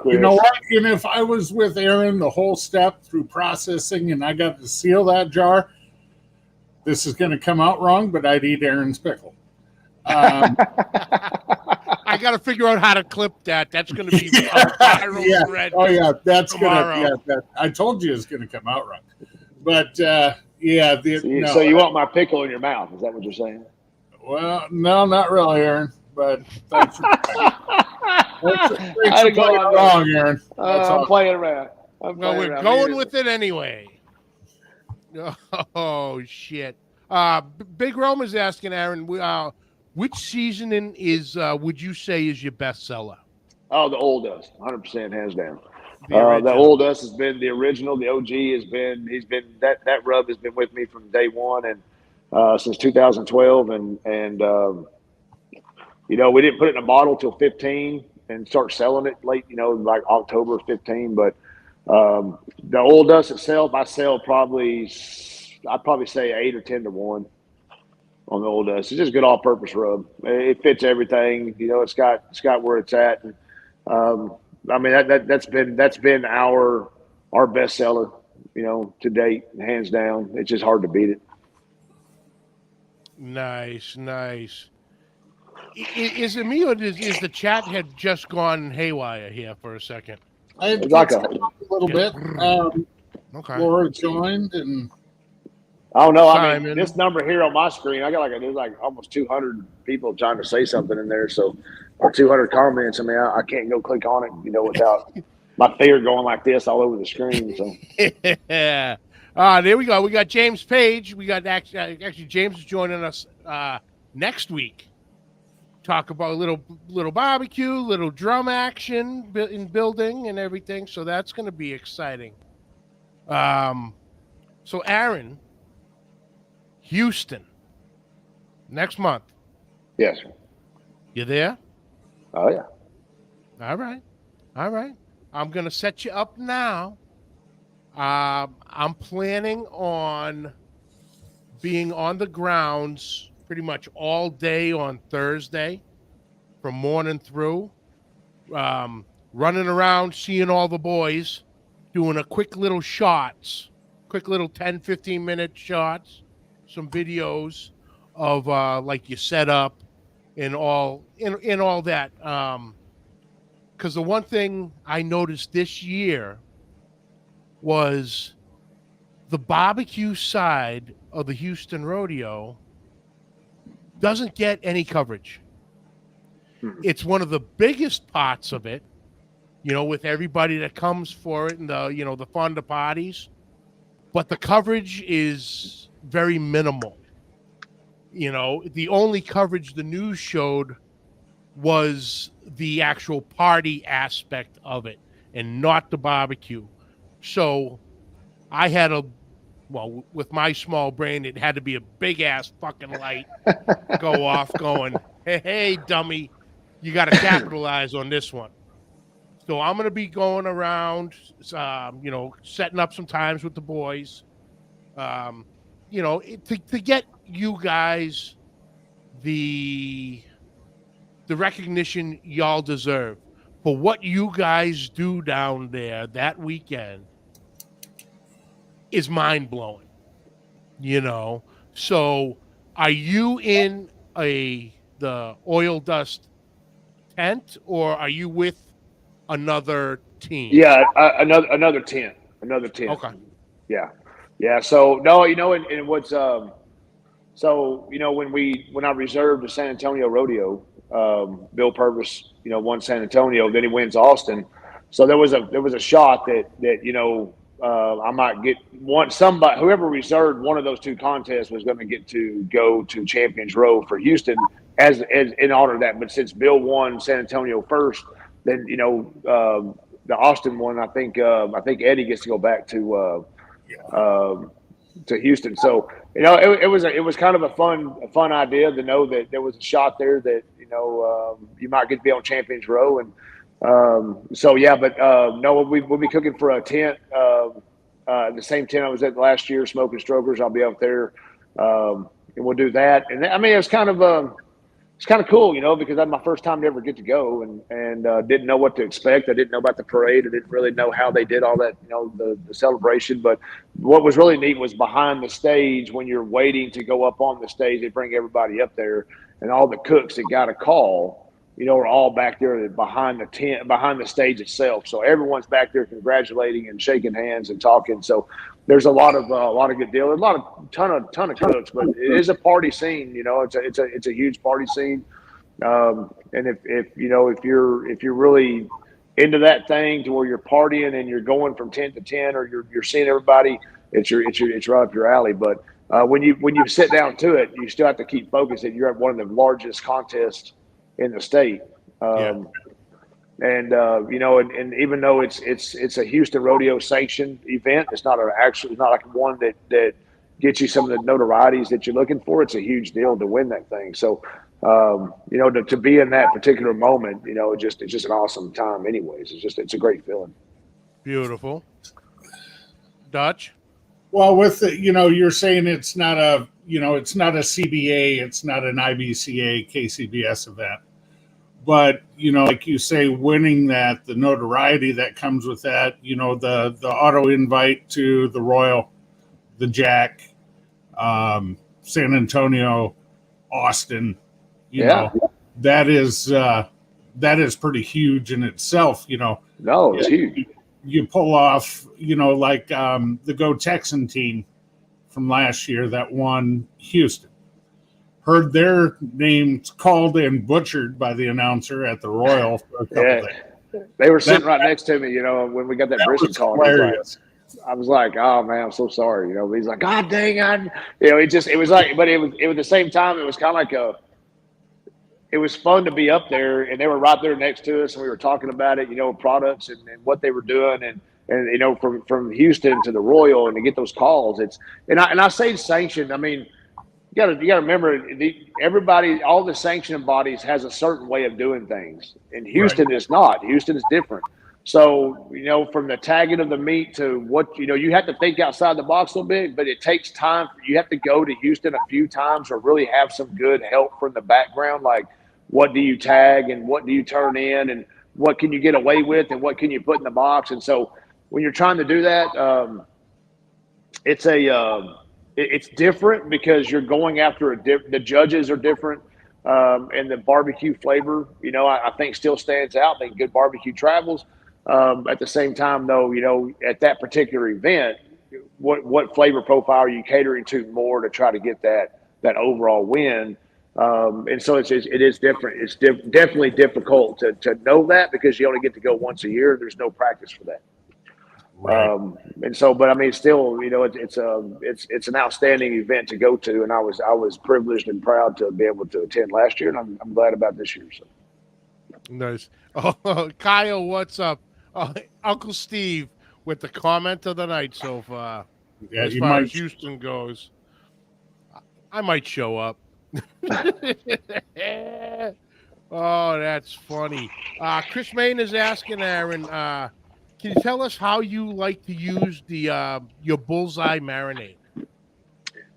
You know what? And if I was with Aaron the whole step through processing and I got to seal that jar, this is going to come out wrong, but I'd eat Aaron's pickle. I got to figure out how to clip that. That's going to be a viral thread. Oh yeah, that's tomorrow. I told you it's going to come out wrong, but. So you want my pickle in your mouth? Is that what you're saying? Well, no, not really, Aaron. But thanks for playing wrong, Aaron. I'm playing around. We're going with it anyway. Oh shit! Big Roma's asking Aaron, which seasoning would you say is your bestseller? Oh, the Old Dust, 100%, hands down. The Old Dust has been the original. The OG he's been that rub has been with me from day one and since 2012. And we didn't put it in a bottle till 15 and start selling it late, like October 15. But the Old Dust itself, I'd probably say 8 or 10 to 1 on the Old Dust. It's just good all-purpose rub. It fits everything. It's got where it's at. And, that's been our best seller, to date, hands down. It's just hard to beat it. Nice. Is it me or is the chat had just gone haywire here for a second? It's a little bit. Okay. Laura joined, and I don't know. I Simon. mean, this number here on my screen, I got there's like almost 200 people trying to say something in there. So, or 200 comments. I mean, I can't go click on it, without my finger going like this all over the screen. So, Yeah. There we go. We got James Page. We got actually James is joining us next week. Talk about a little barbecue, little drum action in building and everything. So that's going to be exciting. So Aaron, Houston, next month. yes. You there? Oh yeah. All right. I'm going to set you up now. I'm planning on being on the grounds pretty much all day on Thursday from morning through, running around, seeing all the boys, doing a quick little 10, 15-minute shots, some videos of like your setup and all in all that. Because the one thing I noticed this year was the barbecue side of the Houston Rodeo doesn't get any coverage. It's one of the biggest parts of it, with everybody that comes for it and the fun, the parties. But the coverage is very minimal. The only coverage the news showed was the actual party aspect of it and not the barbecue. So I had with my small brain, it had to be a big ass fucking light go off going, hey, dummy, you got to capitalize on this one. So I'm going to be going around, setting up some times with the boys, to get you guys the recognition y'all deserve for what you guys do down there that weekend is mind-blowing, So are you in the oil dust tent, or are you with another team? Yeah, another 10. Okay. Yeah. So no, and what's so when I reserved the San Antonio Rodeo, Bill Purvis, won San Antonio, then he wins Austin. So there was a shot that I might get somebody, whoever reserved one of those two contests was going to get to go to Champions Row for Houston as in honor of that. But since Bill won San Antonio first, then the Austin one, I think Eddie gets to go back to Houston. So it was kind of a fun idea to know that there was a shot there that you might get to be on Champions Row, and so yeah. But no, we'll be cooking for a tent, the same tent I was at last year, Smoking Strokers. I'll be up there, and we'll do that. And I mean, it's kind of cool, because that's my first time to ever get to go, and didn't know what to expect. I didn't know about the parade. I didn't really know how they did all that, the celebration. But what was really neat was behind the stage, when you're waiting to go up on the stage, they bring everybody up there, and all the cooks that got a call, are all back there behind the tent, behind the stage itself. So everyone's back there congratulating and shaking hands and talking. So there's a lot of good deal. There's a ton of cooks, but it is a party scene. It's a huge party scene. And if you're really into that thing to where you're partying and you're going from tent to tent, or you're seeing everybody, it's right up your alley. But when you sit down to it, you still have to keep focused that you're at one of the largest contests in the state. And even though it's a Houston Rodeo sanctioned event, it's not like one that gets you some of the notorieties that you're looking for. It's a huge deal to win that thing. So, to be in that particular moment, it's just an awesome time. Anyways, it's a great feeling. Beautiful. Dutch. Well, with the, you're saying it's not a CBA, it's not an IBCA, KCBS event. But, like you say, winning that, the notoriety that comes with that, the auto invite to the Royal, the Jack, San Antonio, Austin, that is pretty huge in itself, No, it's huge. you pull off, like the Go Texan team from last year that won Houston. Heard their names called and butchered by the announcer at the Royal for a couple days. They were sitting right next to me, when we got that brisket call. Hilarious. I was like, "Oh man, I'm so sorry." He's like, "God dang, it was like, but it was at the same time, it was kind of like it was fun to be up there, and they were right there next to us, and we were talking about it, products and what they were doing, and from Houston to the Royal, and to get those calls, and I say sanctioned. I mean, you got to remember, everybody, all the sanctioning bodies has a certain way of doing things, and Houston is not. Houston is different. So, from the tagging of the meat to what, you have to think outside the box a little bit, but it takes time. You have to go to Houston a few times or really have some good help from the background. Like, what do you tag and what do you turn in and what can you get away with and what can you put in the box? And so when you're trying to do that, it's different because you're going after the judges are different. And the barbecue flavor, I think still stands out. I think good barbecue travels. At the same time, though, at that particular event, what flavor profile are you catering to more to try to get that overall win? And so it is different. It's definitely difficult to know that because you only get to go once a year. There's no practice for that. Right. And so, but I mean, still, it's an outstanding event to go to, and I was privileged and proud to be able to attend last year, and I'm glad about this year. So nice. Oh, Kyle, what's up? Uncle Steve with the comment of the night so far. Yeah, as far as Houston goes, I might show up. Oh, that's funny. Chris Main is asking Aaron, can you tell us how you like to use your bullseye marinade?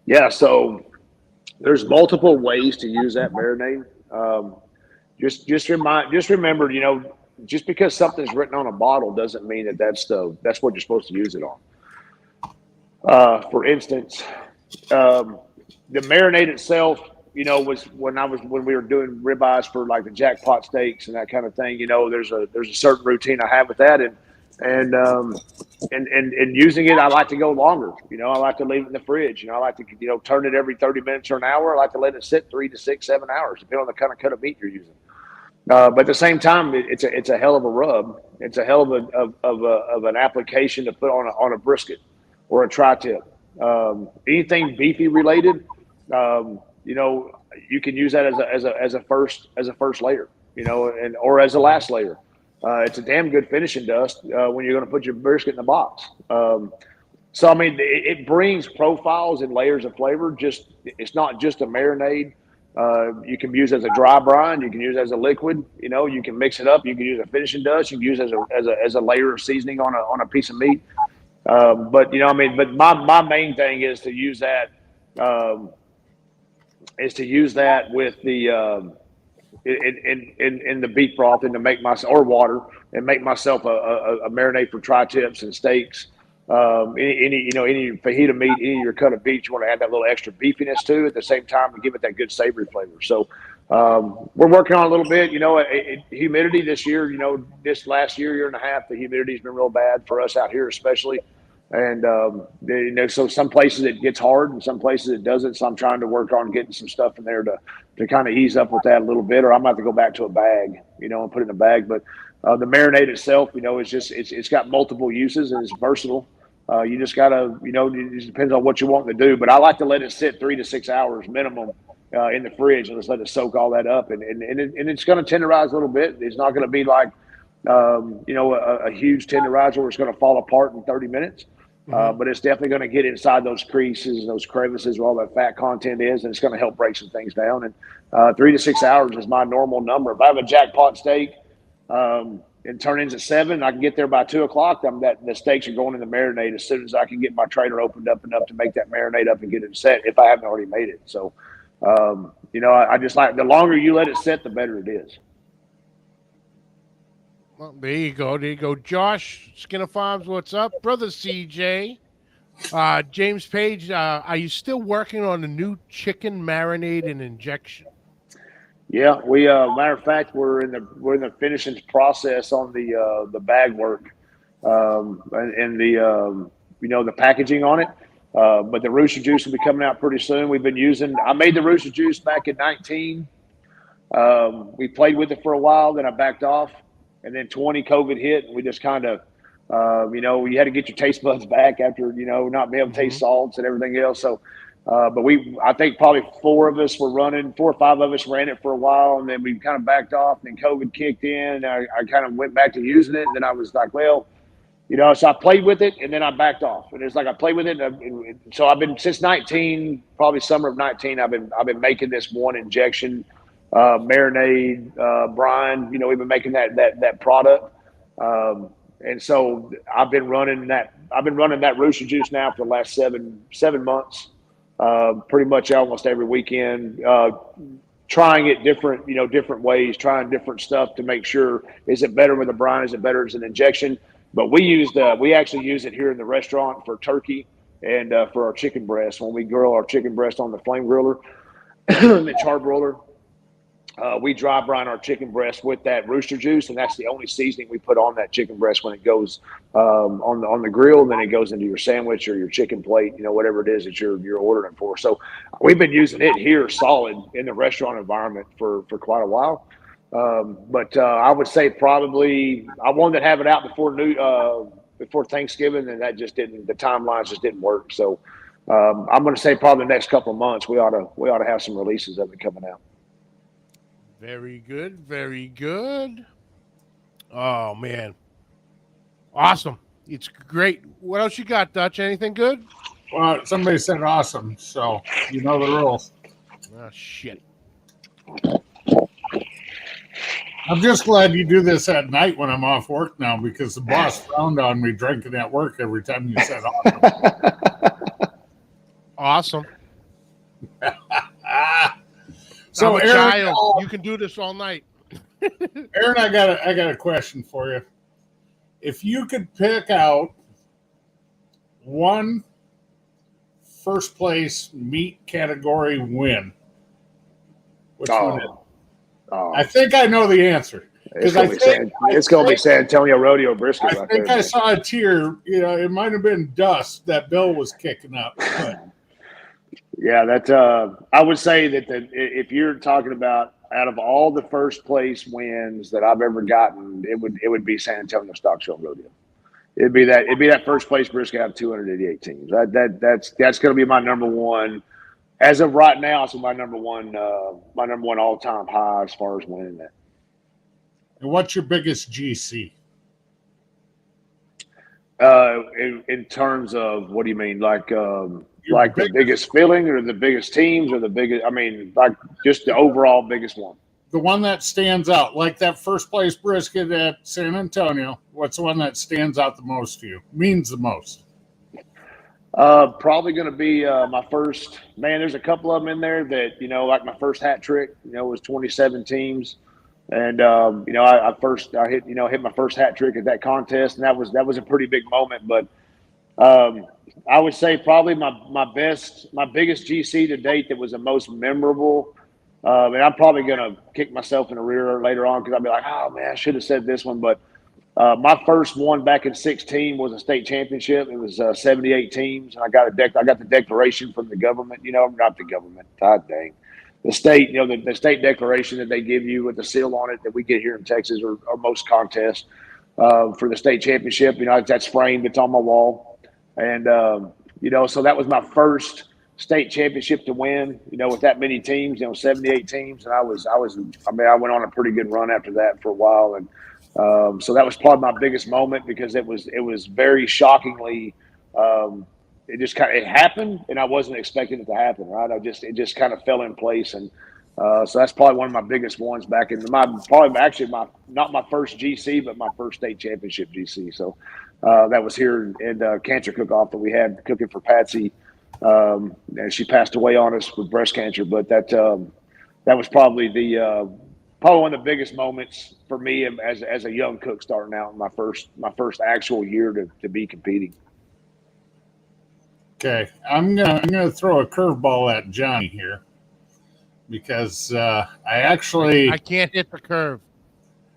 Yeah, so there's multiple ways to use that marinade. Just remember, just because something's written on a bottle doesn't mean that's what you're supposed to use it on. For instance, the marinade itself, was when we were doing ribeyes for like the jackpot steaks and that kind of thing. There's a certain routine I have with that, and using it, I like to go longer. I like to leave it in the fridge. I like to turn it every 30 minutes or an hour. I like to let it sit 3 to 6, 7 hours, depending on the kind of cut of meat you're using. But at the same time, it's a hell of a rub. It's a hell of an application to put on a brisket or a tri-tip. Anything beefy related, you can use that as a first layer, or as a last layer. It's a damn good finishing dust when you're going to put your brisket in the box. So I mean, it brings profiles and layers of flavor. It's not just a marinade. You can use as a dry brine. You can use as a liquid. You can mix it up. You can use a finishing dust. You can use as a layer of seasoning on a piece of meat. But my main thing is to use that. With the in the beef broth and to make or water and make myself a marinade for tri-tips and steaks. Any fajita meat, any of your cut of beef, you want to add that little extra beefiness to at the same time to give it that good savory flavor. So we're working on a little bit. Humidity this year. This last year and a half, the humidity's been real bad for us out here, especially. And so some places it gets hard and some places it doesn't. So I'm trying to work on getting some stuff in there to kind of ease up with that a little bit, or I'm going to have to go back to a bag, and put it in a bag. But the marinade itself, it's got multiple uses and it's versatile. You just gotta, it just depends on what you want to do. But I like to let it sit 3 to 6 hours minimum in the fridge and just let it soak all that up. And it's going to tenderize a little bit. It's not going to be like a huge tenderizer where it's going to fall apart in 30 minutes. But it's definitely going to get inside those creases, those crevices where all that fat content is, and it's going to help break some things down. And 3 to 6 hours is my normal number. If I have a jackpot steak and turn ins at 7, I can get there by 2 o'clock. The steaks are going in the marinade as soon as I can get my trailer opened up enough to make that marinade up and get it set if I haven't already made it. So, I just like the longer you let it set, the better it is. Well, there you go. Josh, Skinner Farms, what's up? Brother CJ. James Page, are you still working on a new chicken marinade and injection? Yeah, we matter of fact, we're in the finishing process on the bag work. and the the packaging on it. But the Rooster Juice will be coming out pretty soon. We've been using. I made the Rooster Juice back in 19. We played with it for a while, then I backed off, and then 20 COVID hit, and we just kind of, you had to get your taste buds back after not being able to taste salts and everything else. So, but I think probably 4 or 5 of us ran it for a while, and then we kind of backed off. And then COVID kicked in, and I kind of went back to using it. And then I was like, well, so I played with it, and then I backed off. And it's like I played with it, and so I've been since 19, probably summer of 19. I've been making this one injection marinade brine. We've been making that product, and so I've been running that Rooster Juice now for the last 7 months, pretty much almost every weekend, trying it different ways, trying different stuff to make sure, is it better with a brine, is it better as an injection. But we actually use it here in the restaurant for turkey and for our chicken breast when we grill our chicken breast on the flame griller, the char broiler. We dry brine our chicken breast with that Rooster Juice, and that's the only seasoning we put on that chicken breast when it goes on the grill. And then it goes into your sandwich or your chicken plate, whatever it is that you're ordering for. So we've been using it here solid in the restaurant environment for quite a while. But I would say probably I wanted to have it out before Thanksgiving, and that just didn't. The timelines just didn't work. So I'm going to say probably the next couple of months we ought to have some releases of it coming out. Very good. Very good. Oh, man. Awesome. It's great. What else you got, Dutch? Anything good? Well, somebody said awesome, so you know the rules. Oh, shit. I'm just glad you do this at night when I'm off work now, because the boss frowned on me drinking at work every time you said awesome. Awesome. So, I'm a Aaron, child. You can do this all night. Aaron, I got a question for you. If you could pick out one first place meat category win, which one is it? I think I know the answer. It's going to be San Antonio Rodeo brisket. I think I saw a tear. It might have been dust that Bill was kicking up. But. Yeah, I would say that if you're talking about out of all the first place wins that I've ever gotten, it would be San Antonio Stock Show Rodeo. It'd be that first place brisket out of 288 teams. That's going to be my number one. As of right now, it's my number one all time high as far as winning that. And what's your biggest GC? In terms of what do you mean? Like the biggest filling or the biggest teams or the biggest? I mean, like just the overall biggest one. The one that stands out, like that first place brisket at San Antonio. What's the one that stands out the most to you? Means the most. Probably going to be my first. Man, there's a couple of them in there that like my first hat trick. Was 27 teams, and I hit my first hat trick at that contest, and that was a pretty big moment. But I would say probably my biggest GC to date that was the most memorable. And I'm probably going to kick myself in the rear later on because I'll be like, oh man, I should have said this one, but. My first one back in 16 was a state championship. It was 78 teams, and I got the declaration from the government. Not the government. God dang, the state. The state declaration that they give you with the seal on it that we get here in Texas or most contests for the state championship. That's framed. It's on my wall, and so that was my first state championship to win. With that many teams, 78 teams, and I went on a pretty good run after that for a while, and. So that was probably my biggest moment because it was very shockingly. It happened, and I wasn't expecting it to happen. Right, it just kind of fell in place, and so that's probably one of my biggest ones back in not my first GC, but my first state championship GC. So that was here in cancer cook-off that we had cooking for Patsy, and she passed away on us with breast cancer. But that was probably probably one of the biggest moments for me as a young cook starting out in my first actual year to be competing. Okay, I'm gonna throw a curveball at Johnny here because I can't hit the curve.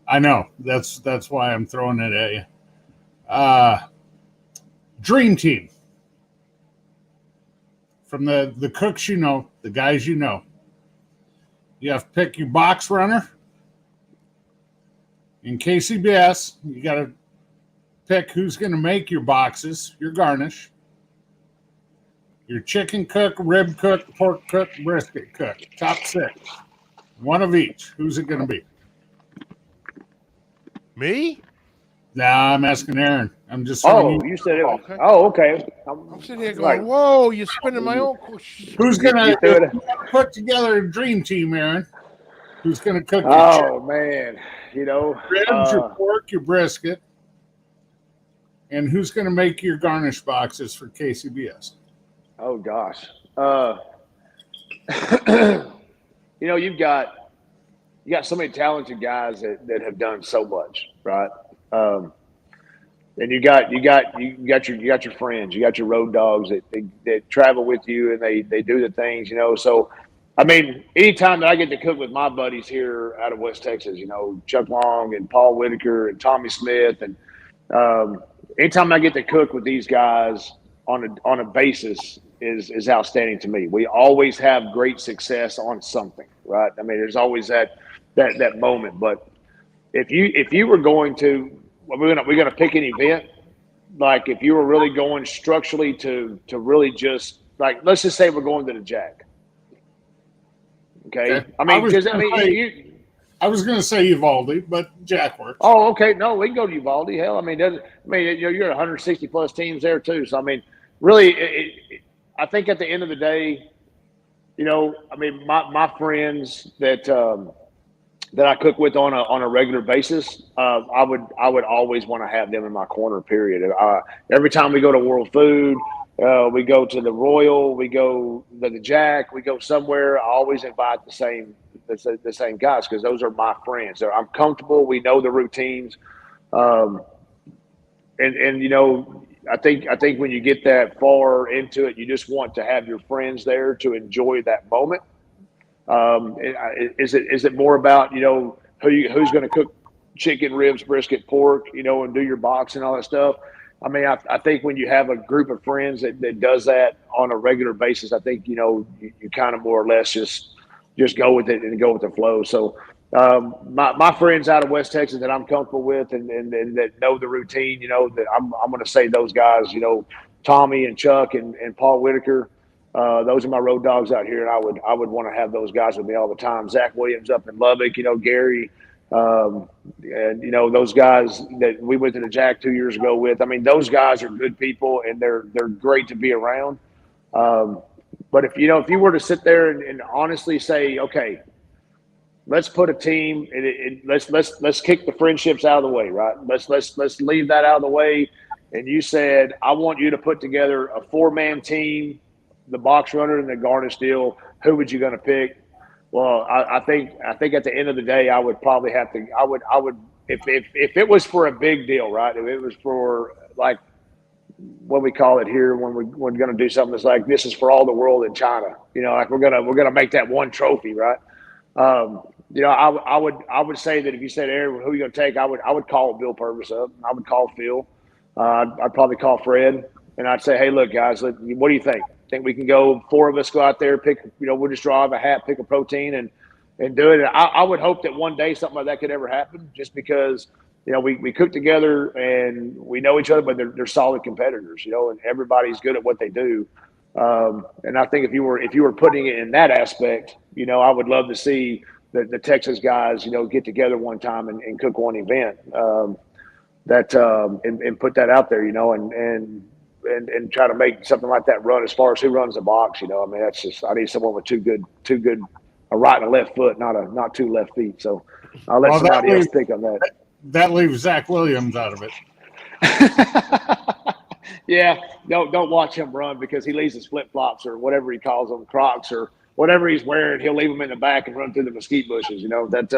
I know that's why I'm throwing it at you. Uh, Dream team. From the cooks you know, the guys you know. You have to pick your box runner. In KCBS, you got to pick who's going to make your boxes, your garnish, your chicken cook, rib cook, pork cook, brisket cook. Top 6. One of each. Who's it going to be? Me? Nah, I'm asking Aaron. I'm just Oh, you said it. Okay. Oh, okay. I'm sitting here going, whoa, you're spinning my own. Who's going You threw it. to put together a dream team, Aaron? Who's going to cook your Oh man, you know, ribs, your pork, your brisket, and who's going to make your garnish boxes for KCBS? oh gosh, you know, you got so many talented guys that have done so much, right? And you got your friends, you got your road dogs that travel with you, and they do the things, you know. So, I mean, anytime that I get to cook with my buddies here out of West Texas, you know, Chuck Long and Paul Whitaker and Tommy Smith, and anytime I get to cook with these guys on a basis is outstanding to me. We always have great success on something, right? I mean, there's always that moment. But if you were going to, we're gonna pick an event. Like if you were really going structurally to really just like, let's just say we're going to the Jack. Okay. I mean, because I was going to say Uvalde, but Jack works. Oh, okay. No, we can go to Uvalde. Hell, I mean, you're 160 plus teams there too. So I mean, really, I think at the end of the day, you know, I mean, my friends that I cook with on a regular basis, I would always want to have them in my corner. Period. Every time we go to World Food, we go to the Royal, we go to the Jack, we go somewhere. I always invite the same guys because those are my friends. I'm comfortable. We know the routines, and you know, I think when you get that far into it, you just want to have your friends there to enjoy that moment. Is it more about, you know, who's going to cook chicken, ribs, brisket, pork, you know, and do your box and all that stuff? I mean, I think when you have a group of friends that does that on a regular basis, I think, you know, you kind of more or less just go with it and go with the flow. So my friends out of West Texas that I'm comfortable with and that know the routine, you know, that I'm going to say those guys, you know, Tommy and Chuck and Paul Whitaker. Those are my road dogs out here, and I would want to have those guys with me all the time. Zach Williams up in Lubbock, you know, Gary, and you know those guys that we went to the Jack 2 years ago with. I mean, those guys are good people, and they're great to be around. But if you were to sit there and honestly say, okay, let's put a team, and let's kick the friendships out of the way, right? Let's leave that out of the way. And you said, I want you to put together a 4-man team, the box runner and the garnish deal. Who would you going to pick? Well, I think at the end of the day, I would probably have to. I would if it was for a big deal, right? If it was for like what we call it here when we're going to do something that's like this is for all the world in China. You know, like we're gonna make that one trophy, right? You know, I would say that if you said, Aaron, who are you going to take? I would call Bill Purvis up. I would call Phil. I'd probably call Fred, and I'd say, hey, look, guys, what do you think? Think we can go, 4 of us go out there, pick, you know, we'll just draw out a hat, pick a protein and do it. And I would hope that one day something like that could ever happen just because, you know, we cook together and we know each other, but they're solid competitors, you know, and everybody's good at what they do. And I think if you were putting it in that aspect, you know, I would love to see the Texas guys, you know, get together one time and cook one event and put that out there, you know, and try to make something like that run as far as who runs the box. You know, I mean, that's just, I need someone with two good, a right and a left foot, not 2 left feet. So I'll let somebody else pick on that. That leaves Zach Williams out of it. Yeah, don't watch him run because he leaves his flip flops or whatever he calls them, Crocs or whatever he's wearing. He'll leave them in the back and run through the mesquite bushes. You know that.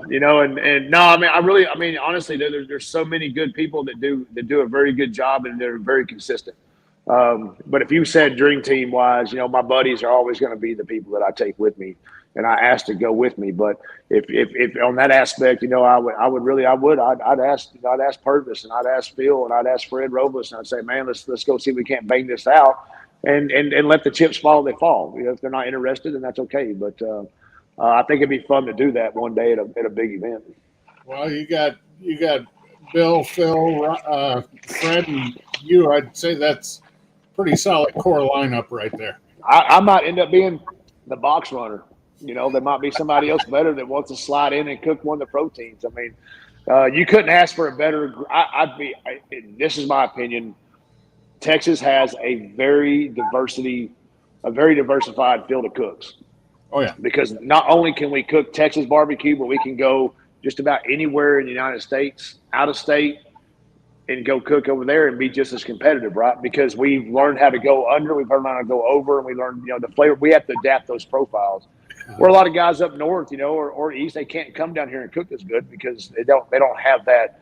You know, and no, I mean, honestly, there's so many good people that do a very good job and they're very consistent. But if you said dream team wise, you know, my buddies are always going to be the people that I take with me. and I asked to go with me. But if on that aspect, I'd ask Purvis, and I'd ask Phil, and I'd ask Fred Robles, and I'd say, man, let's go see if we can't bang this out, and let the chips fall they fall. If they're not interested, then that's okay. But I think it'd be fun to do that one day at a big event. Well, you got Bill, Phil, Fred, and you. I'd say that's pretty solid core lineup right there. I might end up being the box runner. There might be somebody else better that wants to slide in and cook one of the proteins. I mean, you couldn't ask for a better. This is my opinion. Texas has a very diversified field of cooks. Oh yeah, because not only can we cook Texas barbecue, but we can go just about anywhere in the United States, out of state, and go cook over there and be just as competitive, right? Because we've learned how to go under, we've learned how to go over, and we learned, the flavor. We have to adapt those profiles. Where a lot of guys up north, or east, they can't come down here and cook as good because they don't have that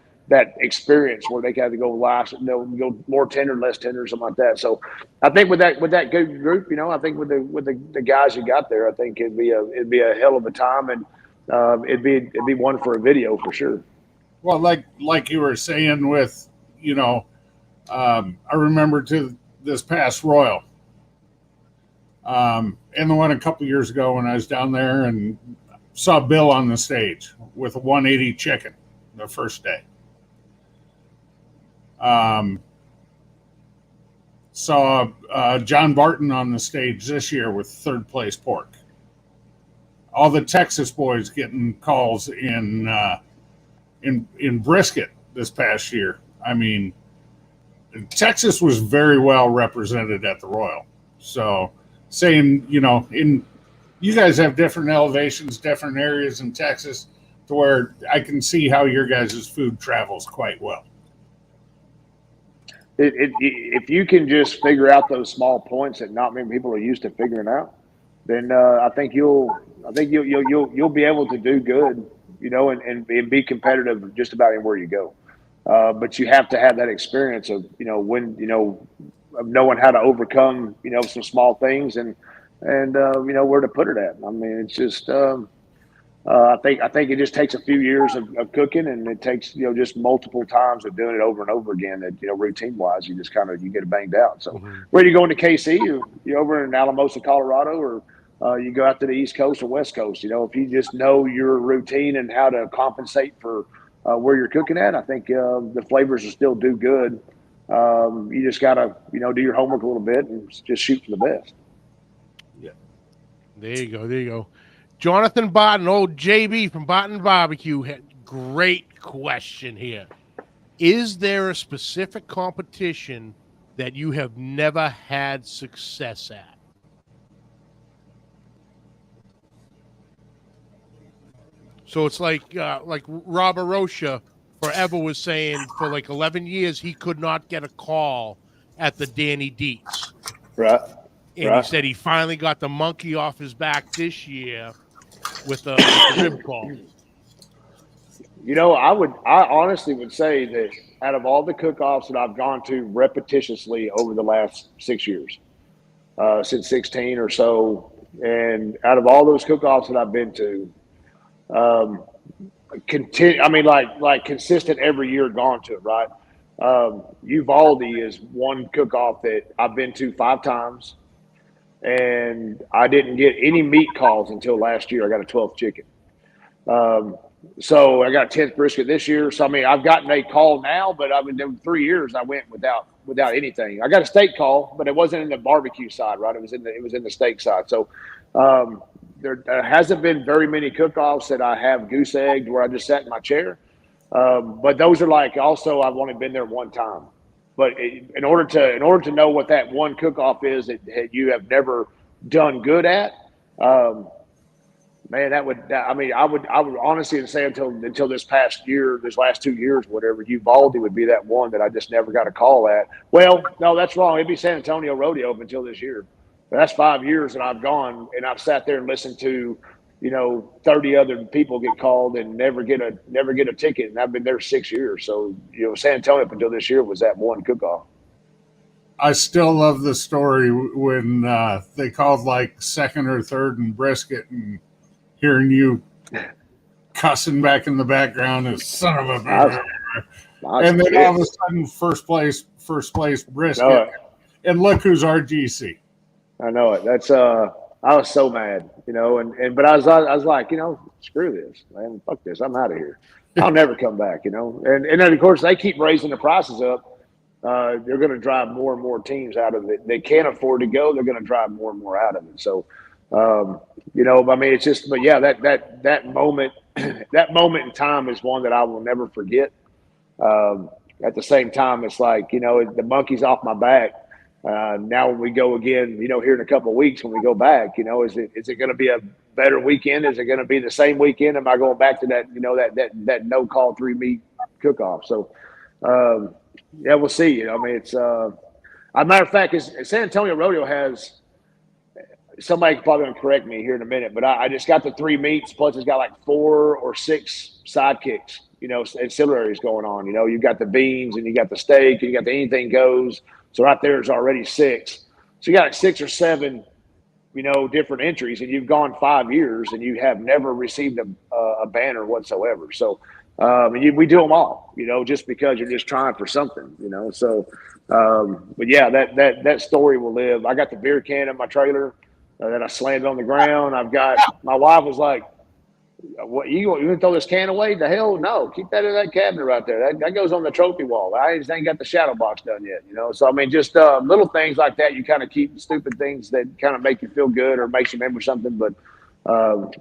experience where they got to go go more tender, less tender, something like that. So I think with that good group, I think with the guys you got there, I think it'd be a hell of a time, and it'd be one for a video for sure. Well, like you were saying with, I remember this past Royal, and the one a couple years ago when I was down there and saw Bill on the stage with a 180 chicken the first day. Saw John Barton on the stage this year with third place pork. All the Texas boys getting calls in brisket this past year. I mean, Texas was very well represented at the Royal. So saying, you guys have different elevations, different areas in Texas to where I can see how your guys' food travels quite well. If you can just figure out those small points that not many people are used to figuring out, then I think you'll be able to do good, and be competitive just about anywhere you go. But you have to have that experience of of knowing how to overcome some small things and where to put it at. I mean, it's just I think it just takes a few years of cooking, and it takes just multiple times of doing it over and over again. That routine wise, you just you get banged out. So where you going to KC? You over in Alamosa, Colorado, or you go out to the East Coast or West Coast. If you just know your routine and how to compensate for where you're cooking at, I think the flavors will still do good. You just gotta do your homework a little bit and just shoot for the best. Yeah, there you go. Jonathan Barton, old JB from Barton Barbecue, had great question here. Is there a specific competition that you have never had success at? So it's like Robert Rocha forever was saying for like 11 years he could not get a call at the Danny Dietz. Right. And he said he finally got the monkey off his back this year with a rib call. I honestly would say that out of all the cook-offs that I've gone to repetitiously over the last 6 years, since 16 or so, and out of all those cook-offs that I've been to, consistent every year gone to it, right? Uvalde is one cook-off that I've been to 5 times, and I didn't get any meat calls until last year. I got a 12th chicken. So I got a 10th brisket this year. So, I've gotten a call now, but I've been doing 3 years. I went without anything. I got a steak call, but it wasn't in the barbecue side, right? It was in the steak side. So, there hasn't been very many cook-offs that I have goose egged where I just sat in my chair. But those are also I've only been there one time. But in order to know what that one cook-off is that you have never done good at, man, I would honestly say until this past year, this last 2 years, whatever, Uvalde would be that one that I just never got a call at. Well, no, that's wrong. It'd be San Antonio Rodeo up until this year. But that's 5 years that I've gone and I've sat there and listened to 30 other people get called and never get a ticket, and I've been there 6 years. So San Antonio up until this year was that one cook-off. I still love the story when they called like second or third in brisket, and hearing you cussing back in the background as son of a bitch. And then all of a sudden, first place brisket. No, And look who's RGC. I know it. That's I was so mad, but I was like, screw this, man, fuck this, I'm out of here. I'll never come back, And then of course they keep raising the prices up. They're going to drive more and more teams out of it. They can't afford to go. They're going to drive more and more out of it. So, I mean, it's just, but yeah, that moment, that moment in time is one that I will never forget. At the same time, it's like, the monkey's off my back. Now when we go again, here in a couple of weeks, when we go back, is it going to be a better weekend? Is it going to be the same weekend? Am I going back to that, that no call 3 meat cook off? So, yeah, we'll see. I mean, it's a matter of fact, San Antonio Rodeo has, somebody probably going to correct me here in a minute, but I just got the 3 meats, plus it's got like 4 or 6 sidekicks, ancillaries going on. You've got the beans and you got the steak and you got the anything goes. So right there is already 6. So you got like 6 or 7, different entries, and you've gone 5 years and you have never received a banner whatsoever. So we do them all, just because you're just trying for something, So, but yeah, that story will live. I got the beer can in my trailer that I slammed on the ground. My wife was like, "What, you gonna throw this can away? The hell no! Keep that in that cabinet right there. That goes on the trophy wall. I just ain't got the shadow box done yet, So I mean, just little things like that. You kind of keep stupid things that kind of make you feel good or makes you remember something. But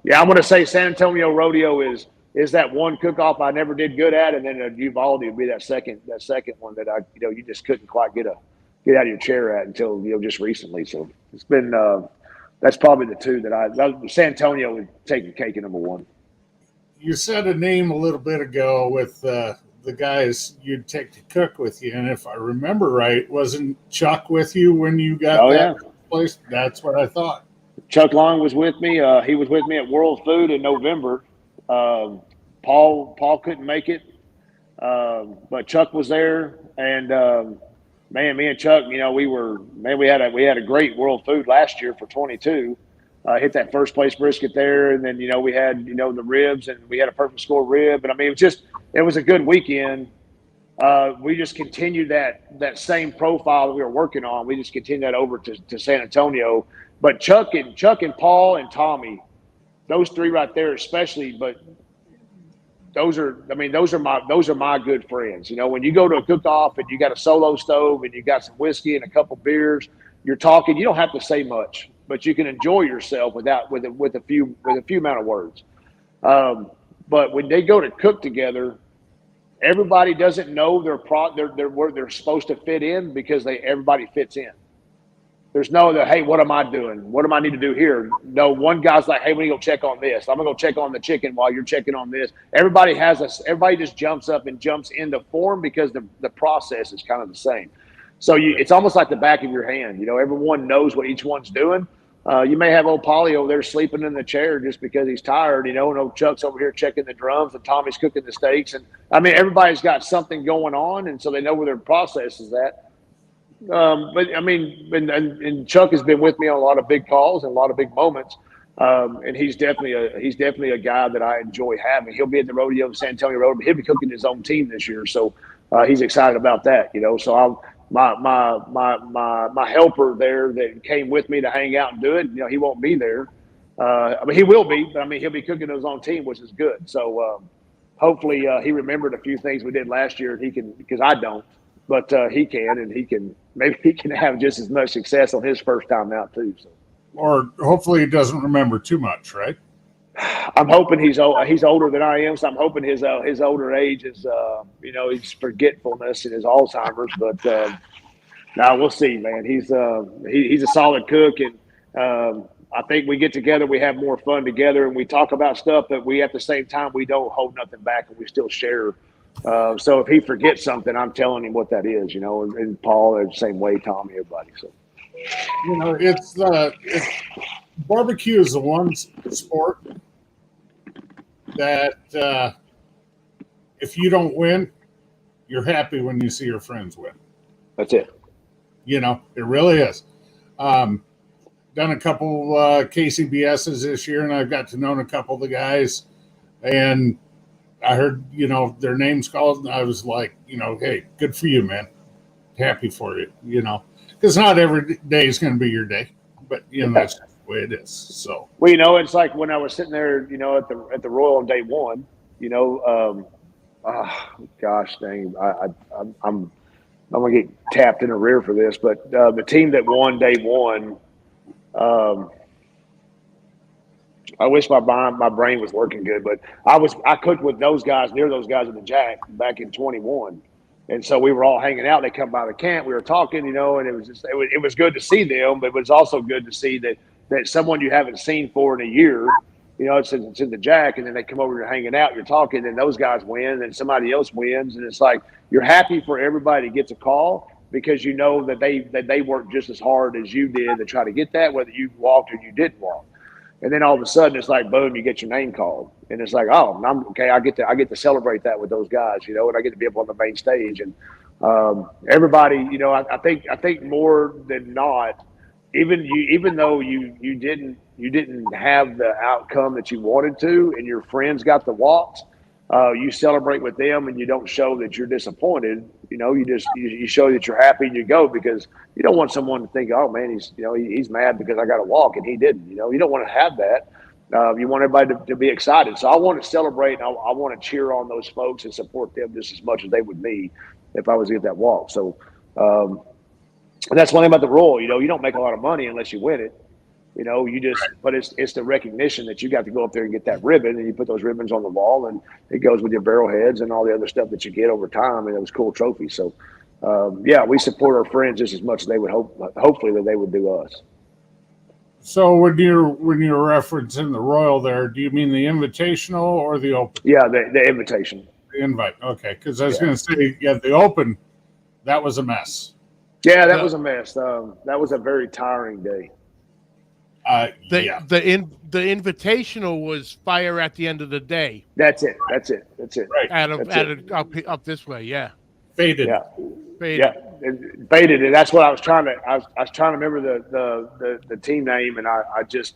yeah, I'm gonna say San Antonio Rodeo is that one cook off I never did good at, and then Uvalde would be that second one that I you just couldn't quite get out of your chair at until just recently. So it's been that's probably the two that San Antonio would take the cake at number one. You said a name a little bit ago with the guys you'd take to cook with you, and if I remember right, wasn't Chuck with you when you got that place? That's what I thought. Chuck Long was with me. He was with me at World Food in November. Paul couldn't make it, but Chuck was there, and man, me and Chuck, we had a great World Food last year for 22. Hit that first place brisket there, and then we had the ribs, and we had a perfect score rib, and I mean it was a good weekend. We just continued that same profile that we were working on. We just continued that over to San Antonio. But Chuck and Paul and Tommy, those 3 right there especially, but those are my good friends. When you go to a cook off and you got a solo stove and you got some whiskey and a couple beers, you're talking. You don't have to say much, but you can enjoy yourself with a few amount of words. But when they go to cook together, everybody doesn't know they're where they're supposed to fit in because everybody fits in. There's no hey, what am I doing? What do I need to do here? No, one guy's like, hey, we need to go check on this. I'm gonna go check on the chicken while you're checking on this. Everybody just jumps up and jumps into form because the process is kind of the same. So it's almost like the back of your hand. Everyone knows what each one's doing. You may have old Polly over there sleeping in the chair just because he's tired, and old Chuck's over here checking the drums, and Tommy's cooking the steaks. And I mean, everybody's got something going on, and so they know where their process is at. But I mean, and Chuck has been with me on a lot of big calls and a lot of big moments. And he's definitely a guy that I enjoy having. He'll be at the rodeo, San Antonio Rodeo, but he'll be cooking his own team this year. So he's excited about that, So my helper there that came with me to hang out and do it, he won't be there. I mean, he will be, but I mean, he'll be cooking his own team, which is good. So hopefully he remembered a few things we did last year, and he can, because I don't, but he can, and maybe he can have just as much success on his first time out too. So. Or hopefully he doesn't remember too much, right? I'm hoping he's older than I am, so I'm hoping his older age is his forgetfulness and his Alzheimer's. But now we'll see, man. He's a solid cook, and I think we get together, we have more fun together, and we talk about stuff, but we at the same time we don't hold nothing back, and we still share. So if he forgets something, I'm telling him what that is, and Paul the same way, Tommy, everybody. So it's barbecue is the one sport that if you don't win, you're happy when you see your friends win. That's it. It really is. done a couple KCBSs this year, and I've got to know a couple of the guys. And I heard, their names called, and I was like, hey, good for you, man. Happy for you, because not every day is going to be your day, but that's just the way it is. So, well, it's like when I was sitting there, at the Royal on day one, gosh dang, I'm gonna get tapped in the rear for this, but the team that won day one, I wish my brain was working good, but I cooked with those guys, near those guys in the Jack back in 21. And so we were all hanging out. They come by the camp. We were talking, and it was just it was good to see them, but it was also good to see that someone you haven't seen for in a year, it's in the Jack, and then they come over, you're hanging out, you're talking, and those guys win, and somebody else wins, and it's like you're happy for everybody that gets a call because you know that they worked just as hard as you did to try to get that, whether you walked or you didn't walk. And then all of a sudden, it's like boom, you get your name called, and it's like, oh, I'm okay. I get to celebrate that with those guys, and I get to be up on the main stage, and everybody, I think more than not, even though you didn't have the outcome that you wanted to, and your friends got the walks, you celebrate with them, and you don't show that you're disappointed. You show that you're happy, and you go, because you don't want someone to think, oh man, he's mad because I got to walk and he didn't. You don't want to have that. You want everybody to be excited. So I want to celebrate, and I want to cheer on those folks and support them just as much as they would me if I was to get that walk. So and that's one thing about the Royal. You don't make a lot of money unless you win it. But it's the recognition that you got to go up there and get that ribbon, and you put those ribbons on the wall, and it goes with your barrel heads and all the other stuff that you get over time, and it was cool trophies. So, we support our friends just as much as they would hopefully that they would do us. So when you're referencing the Royal there, do you mean the Invitational or the Open? Yeah, the Invitation. The Invite, okay. Because I was going to say, the Open, that was a mess. Yeah, that was a mess. That was a very tiring day. The Invitational was fire at the end of the day. That's it. Right. Up this way, yeah. Faded. Yeah. Faded. Yeah, it faded, and that's what I was trying to. I was trying to remember the team name, and I just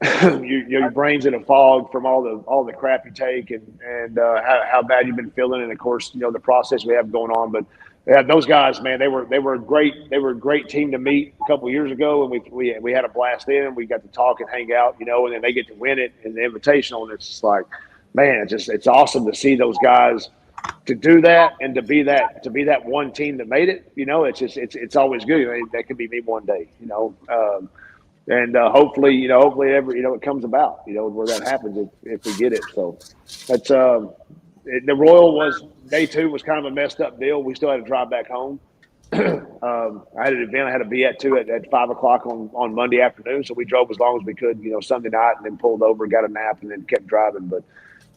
your brain's in a fog from all the crap you take, and how bad you've been feeling, and of course the process we have going on. But yeah, those guys, man, they were great. They were a great team to meet a couple of years ago, and we had a blast then. We got to talk and hang out, and then they get to win it in the Invitational, and it's just like, man, it's awesome to see those guys to do that and to be that one team that made it. It's always good. That could be me one day, and hopefully it comes about, where that happens if we get it. So that's the Royal was day two was kind of a messed up deal. We still had to drive back home. I had an event I had to be at too at 5:00 on Monday afternoon. So we drove as long as we could, Sunday night, and then pulled over, got a nap, and then kept driving. But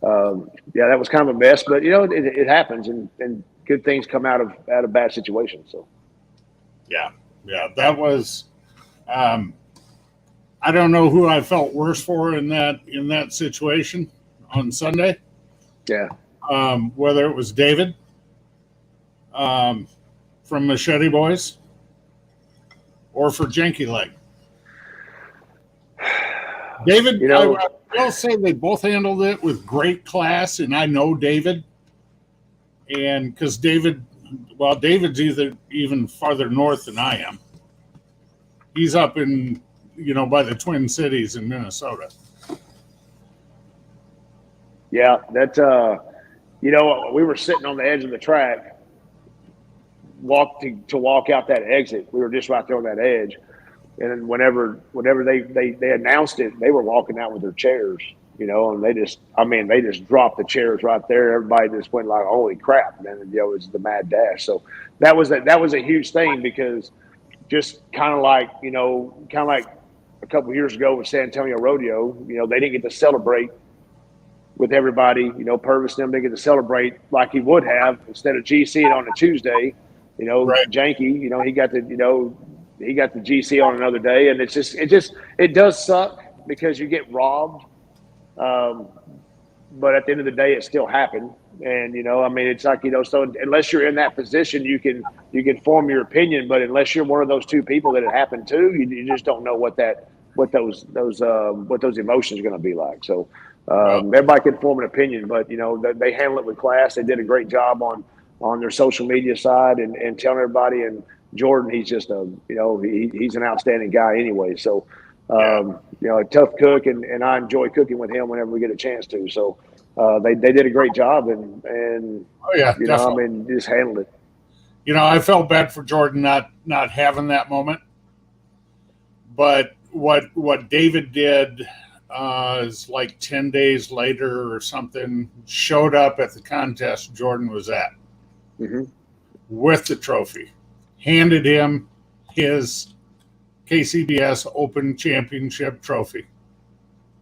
that was kind of a mess, but it happens, and good things come out of bad situations. So yeah, that was, I don't know who I felt worse for in that situation on Sunday. Yeah. Whether it was David from Machete Boys or for Janky Leg. David, I will say they both handled it with great class, and I know David. And because David's even farther north than I am. He's up in, by the Twin Cities in Minnesota. Yeah, that we were sitting on the edge of the track, to walk out that exit. We were just right there on that edge, and then whenever they announced it, they were walking out with their chairs, and they just dropped the chairs right there. Everybody just went like, "Holy crap!" And then it's the mad dash. So that was a huge thing, because just kind of like a couple of years ago with San Antonio Rodeo, they didn't get to celebrate with everybody, Purvis and them, they get to celebrate like he would have instead of GC on a Tuesday, Right. Janky, he got the GC on another day, and it does suck because you get robbed but at the end of the day, it still happened. And I mean, it's like so unless you're in that position, you can form your opinion. But unless you're one of those two people that it happened to, you just don't know what those emotions are going to be like. So everybody can form an opinion, but they handle it with class. They did a great job on their social media side and telling everybody. And Jordan, he's just he's an outstanding guy anyway. So a tough cook, and I enjoy cooking with him whenever we get a chance to. So they did a great job, and definitely. I mean, just handled it. I felt bad for Jordan not having that moment, but what David did is like 10 days later or something, showed up at the contest Jordan was at with the trophy, handed him his KCBS Open Championship trophy,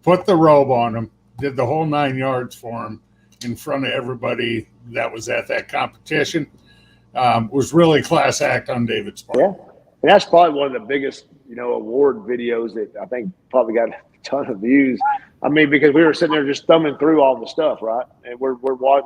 put the robe on him, did the whole 9 yards for him in front of everybody that was at that competition. Was really class act on David's part. Yeah, and that's probably one of the biggest, award videos that I think probably got a ton of views. I mean, because we were sitting there just thumbing through all the stuff, right? And we're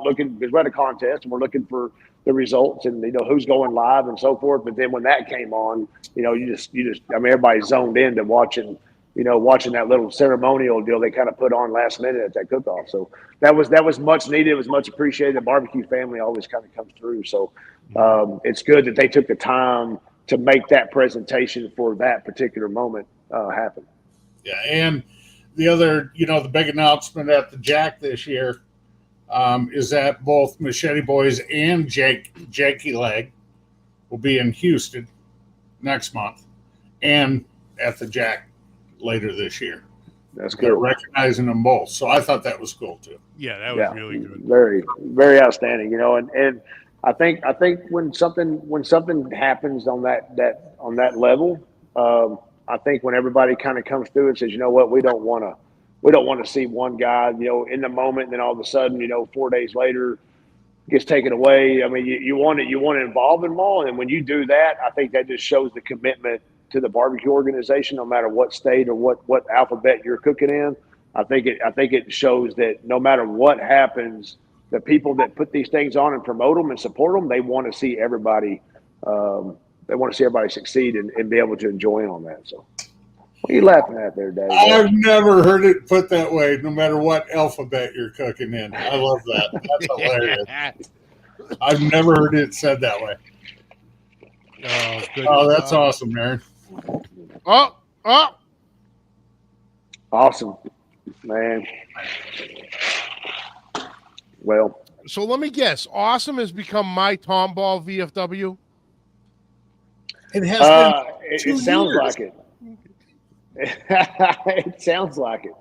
looking, because we're at a contest and we're looking for the results and who's going live and so forth. But then when that came on, you just I mean, everybody zoned into watching that little ceremonial deal they kind of put on last minute at that cook-off. So that was much needed. It was much appreciated. The barbecue family always kind of comes through. So it's good that they took the time to make that presentation for that particular moment happen. Yeah, and the other, the big announcement at the Jack this year is that both Machete Boys and Jakey Leg will be in Houston next month and at the Jack later this year. That's They're good. recognizing them both. So I thought that was cool too. Yeah, that was really good. Very, very outstanding. And I think when something happens on that level, I think when everybody kind of comes through and says, you know what, we don't want to see one guy, in the moment, and then all of a sudden, 4 days later, gets taken away. I mean, you want to involve them all, and when you do that, I think that just shows the commitment to the barbecue organization, no matter what state or what alphabet you're cooking in. I think it shows that no matter what happens, the people that put these things on and promote them and support them, they want to see everybody. They want to see everybody succeed and be able to enjoy on that. So, what are you laughing at there, Dave? I've never heard it put that way. No matter what alphabet you're cooking in, I love that. That's hilarious. I've never heard it said that way. Oh, that's awesome, Aaron. Oh, awesome, man. Well, so let me guess. Awesome has become my Tomball VFW. It has been. It sounds like it. It sounds like it.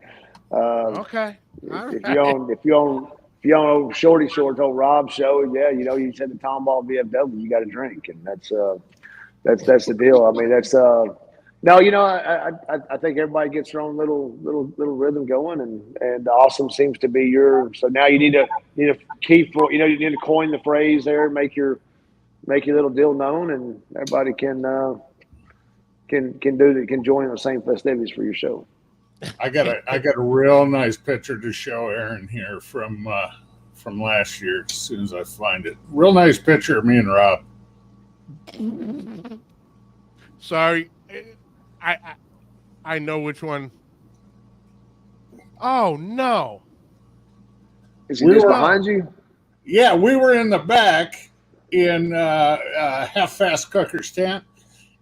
Okay. If you own Shorty Shorts, old Rob's show, you said the Tomball VFW, you got a drink, and that's the deal. I mean, that's no, I think everybody gets their own little rhythm going, and awesome seems to be your. So now you need to keep, you need to coin the phrase there, make your little deal known, and everybody can join the same festivities for your show. I got a real nice picture to show Aaron here from last year. As soon as I find it, real nice picture of me and Rob. Sorry, I know which one. Oh no! Is he just behind you? Yeah, we were in the back in Half Fast Cooker's tent,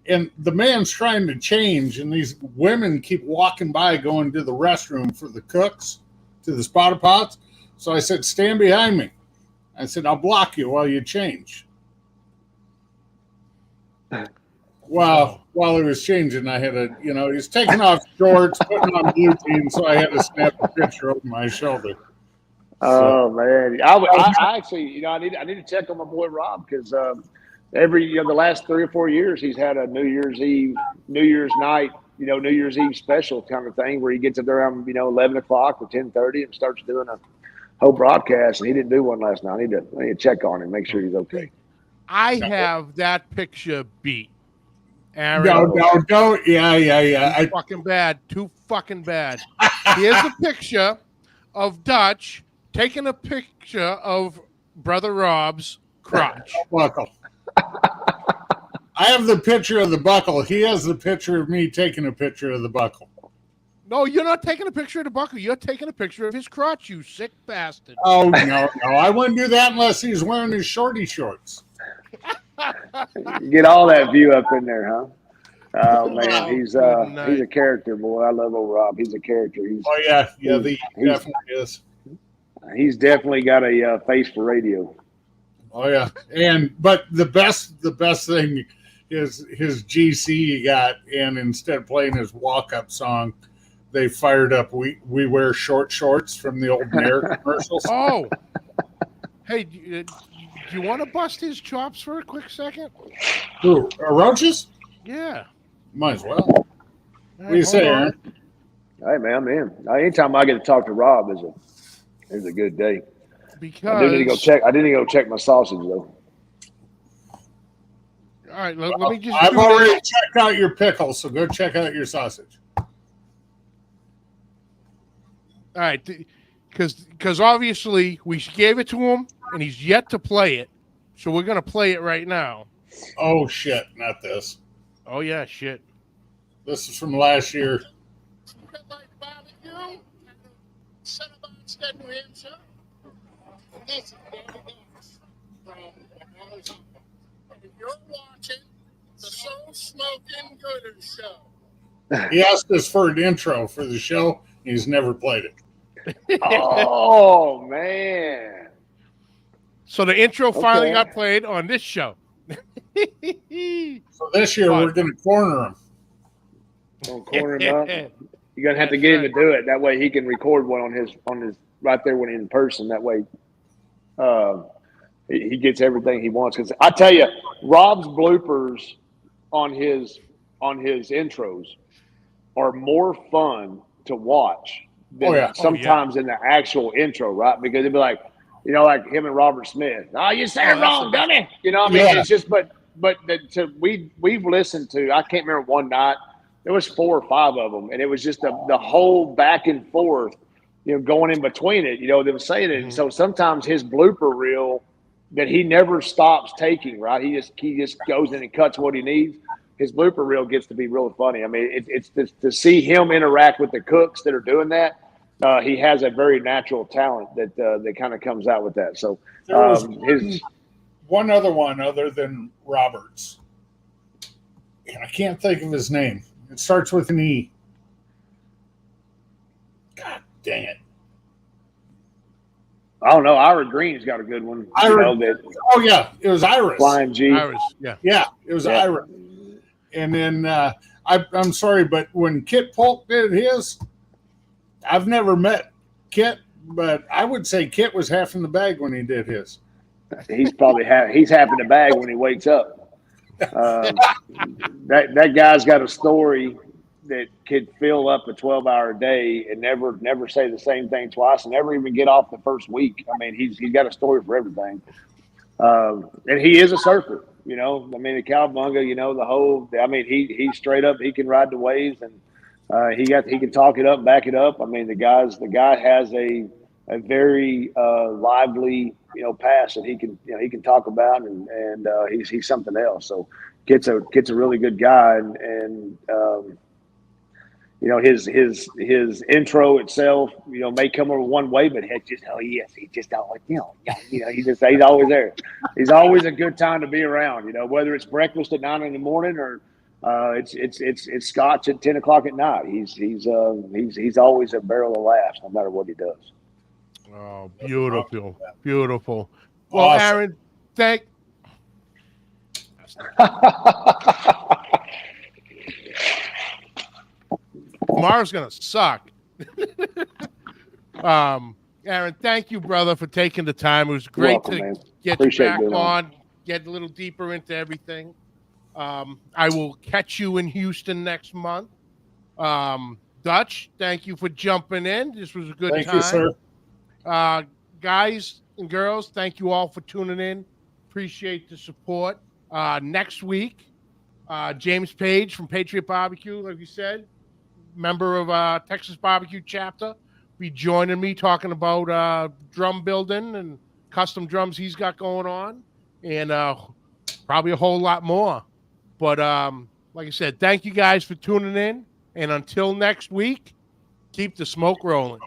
and the man's trying to change, and these women keep walking by going to the restroom for the cooks, to the spotter pots. So I said, stand behind me. I said, I'll block you while you change. While he was changing, I had to, he was taking off shorts, putting on blue jeans, so I had to snap a picture over my shoulder. Oh man, I actually, I need to check on my boy Rob, because every the last 3 or 4 years he's had a New Year's night, New Year's Eve special kind of thing where he gets up there around 11 o'clock or 10:30 and starts doing a whole broadcast, and he didn't do one last night. I need to check on him, make sure he's okay. I have that picture beat. Aaron, no, don't. Yeah. Too fucking bad. Here's a picture of Dutch taking a picture of Brother Rob's crotch. Buckle. I have the picture of the buckle. He has the picture of me taking a picture of the buckle. No, you're not taking a picture of the buckle. You're taking a picture of his crotch, you sick bastard. Oh, no. I wouldn't do that unless he's wearing his shorty shorts. Get all that view up in there, huh? Oh man, Oh, he's good night. a character, boy. I love old Rob. He's a character. Oh, yeah. Yeah, he definitely is. He's definitely got a face for radio. Oh, yeah. But the best thing is his GC he got, and instead of playing his walk-up song, they fired up We Wear Short Shorts from the old Nair commercials. Oh. Hey, do you want to bust his chops for a quick second? Who? Roaches? Yeah. Might as well. What do you say, Aaron? Hey man, I'm in. Anytime I get to talk to Rob is a good day. Because I do need to go check. I didn't go check my sausage though. All right, let me just. I've already checked out your pickle, so go check out your sausage. All right, because obviously we gave it to him and he's yet to play it, so we're gonna play it right now. Oh shit! Not this. Oh yeah, shit. This is from last year. You're watching the Soul Smoking Gooder Show. He asked us for an intro for the show. He's never played it. Oh man! So the intro finally got played on this show. So this year we're going to corner him. Don't corner him up. You're gonna have to get him to do it. That way he can record one on his right there when in person. That way, he gets everything he wants. Because I tell you, Rob's bloopers on his intros are more fun to watch than sometimes in the actual intro, right? Because it'd be like, like him and Robert Smith. Oh, you said it wrong, dummy. You know what I mean? It's just, but we've listened to. I can't remember one night. There was 4 or 5 of them, and it was just the whole back and forth, going in between it. Them saying it. Mm-hmm. So sometimes his blooper reel that he never stops taking, right? He just goes in and cuts what he needs. His blooper reel gets to be really funny. I mean, it's to see him interact with the cooks that are doing that. He has a very natural talent that kind of comes out with that. So there was one other one other than Roberts, and I can't think of his name. It starts with an E. God dang it. I don't know. Ira Green's got a good one. Oh, yeah. It was Iris. Flying G. Iris, yeah. Yeah, it was Iris. And then I'm sorry, but when Kit Polk did his, I've never met Kit, but I would say Kit was half in the bag when he did his. He's probably he's half in the bag when he wakes up. That guy's got a story that could fill up a 12-hour day and never say the same thing twice and never even get off the first week. I mean, he's got a story for everything. And he is a surfer, I mean, the cowabunga, the whole, I mean, he's straight up, he can ride the waves and he can talk it up, back it up. I mean, the guy has a very lively, past that he can talk about and he's something else. So gets a really good guy and his intro itself, may come over one way, but he just always, he's always there. He's always a good time to be around, whether it's breakfast at 9 a.m. or it's scotch at 10 o'clock at night. He's always a barrel of laughs no matter what he does. Oh, beautiful, beautiful. Well, awesome. Aaron, tomorrow's gonna suck. Aaron, thank you, brother, for taking the time. It was great to get you back on, get a little deeper into everything. I will catch you in Houston next month. Dutch, thank you for jumping in. This was a good time. Thank you, sir. Guys and girls, thank you all for tuning in. Appreciate the support. Next week, James Page from Patriot Barbecue, like you said, member of Texas Barbecue chapter, be joining me talking about drum building and custom drums he's got going on, and probably a whole lot more. But like I said, thank you guys for tuning in, and until next week, keep the smoke rolling.